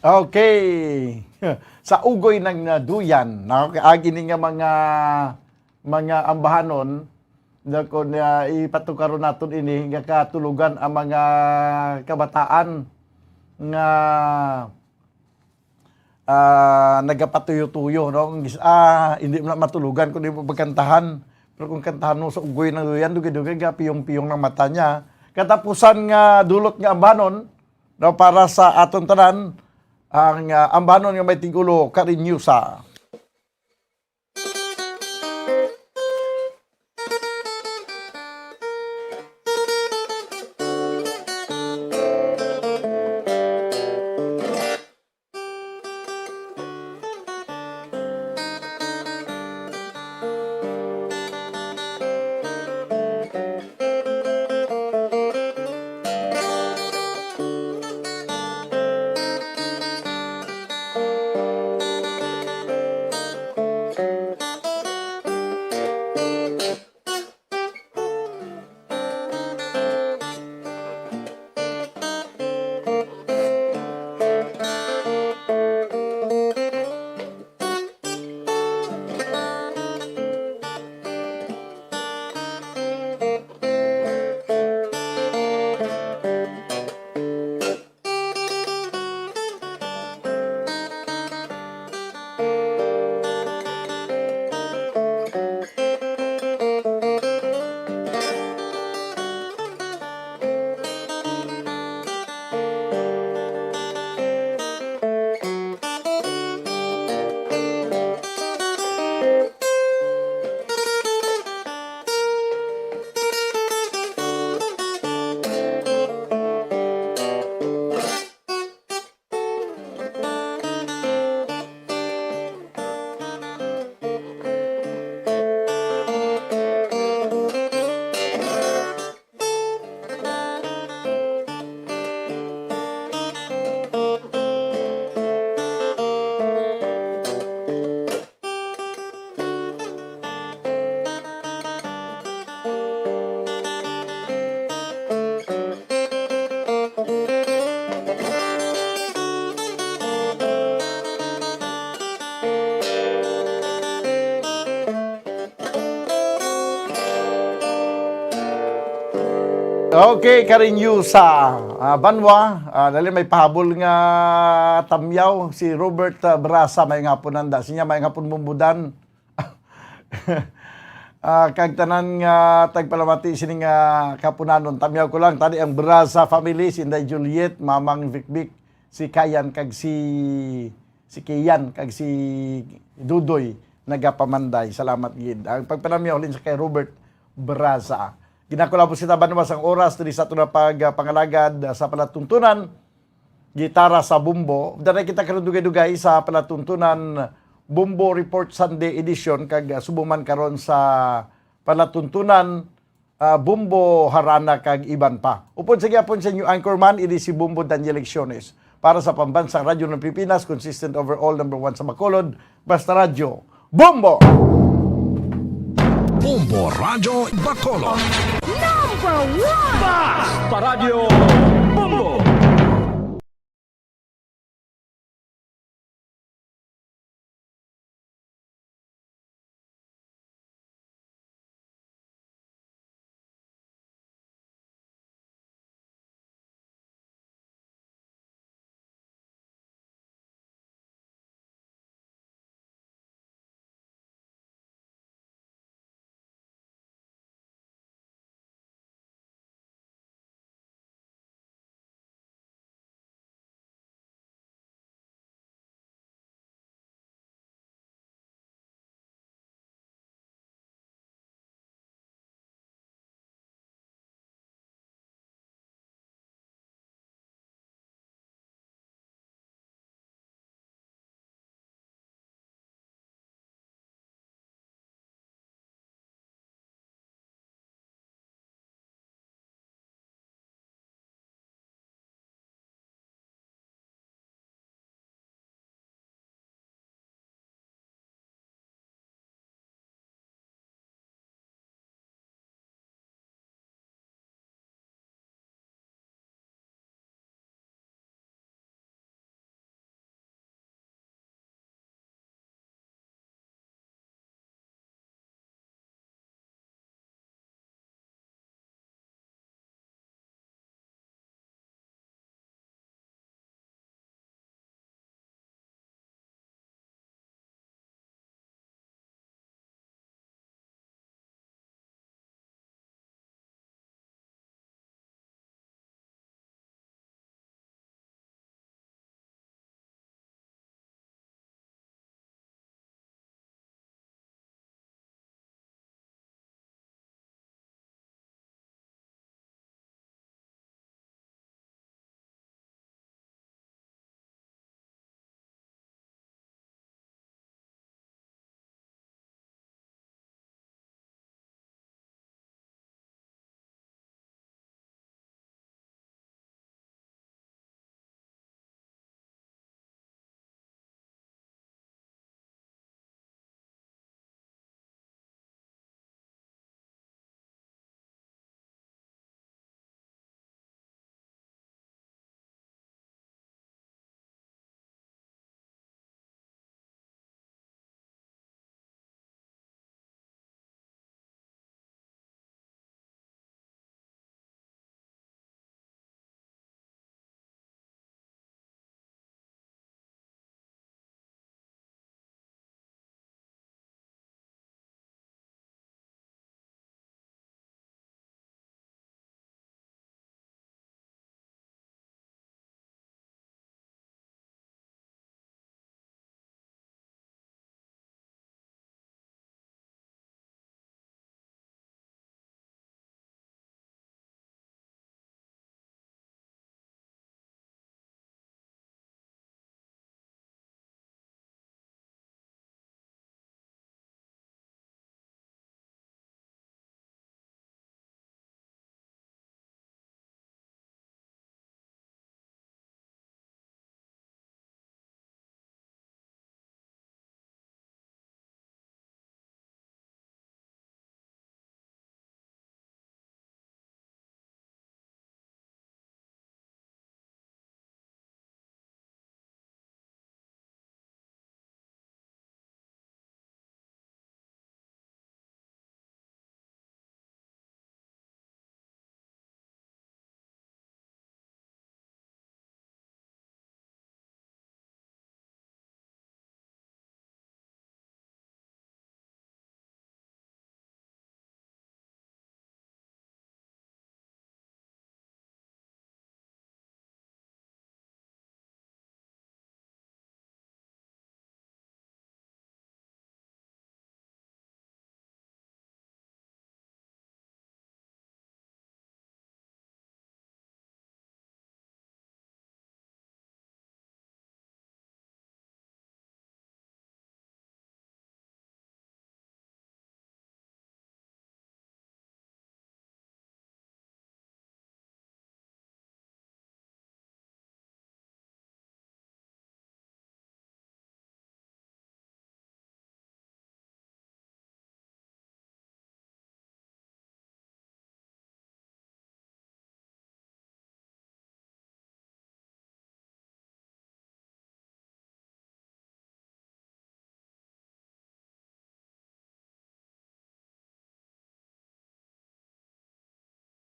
S13: Okay. Sa ugoy ng duyan, agi ni nga mga ambahanon na kun ipatukaron naton ini nga katulugan ang mga kabataan nga nagapatuyo-tuyo no. Hindi mo na matulugan kundi mo pagkantahan. Pero kung kantahan mo sa ugoy ng duyan, dugay-dugay ga piyong-piyong ng mata niya. Katapusan nga dulot nga ambahanon no, para sa aton tanan ang ambanon nga may tigulo Karinyusa. Okay, karinyo sa Banwa. Dali may pahabol nga tamyaw. Si Robert Brasa may nga punanda. Sinya may nga punbumbudan. Kag tanan nga tagpalamati sining kapunanon. Tamyaw ko lang. Tadi ang Brasa family, si Inday Juliet, Mamang Vikbik, si Kayan, kag si Kiyan, kag si Dudoy, nagapamanday. Salamat gid. Ang pagpanamyaw ulit sa kay Robert Brasa. Ginakulabos kita Banwas ang oras diri sa tuna pangalagad sa palatuntunan Gitara sa Bombo. Dara kita karon dugay-dugay sa palatuntunan Bombo Report Sunday edition kag subuman karon sa palatuntunan Bombo Harana kag iban pa. Upod sa gyapon sa inyo anchorman idi si Bombo Daniel Lecciones para sa pambansang radyo ng Pilipinas, consistent overall number 1 sa Bacolod, basta radyo Bombo.
S12: Bombo Radyo Bacolod.
S10: Number 1!
S12: Basta Radio Bombo!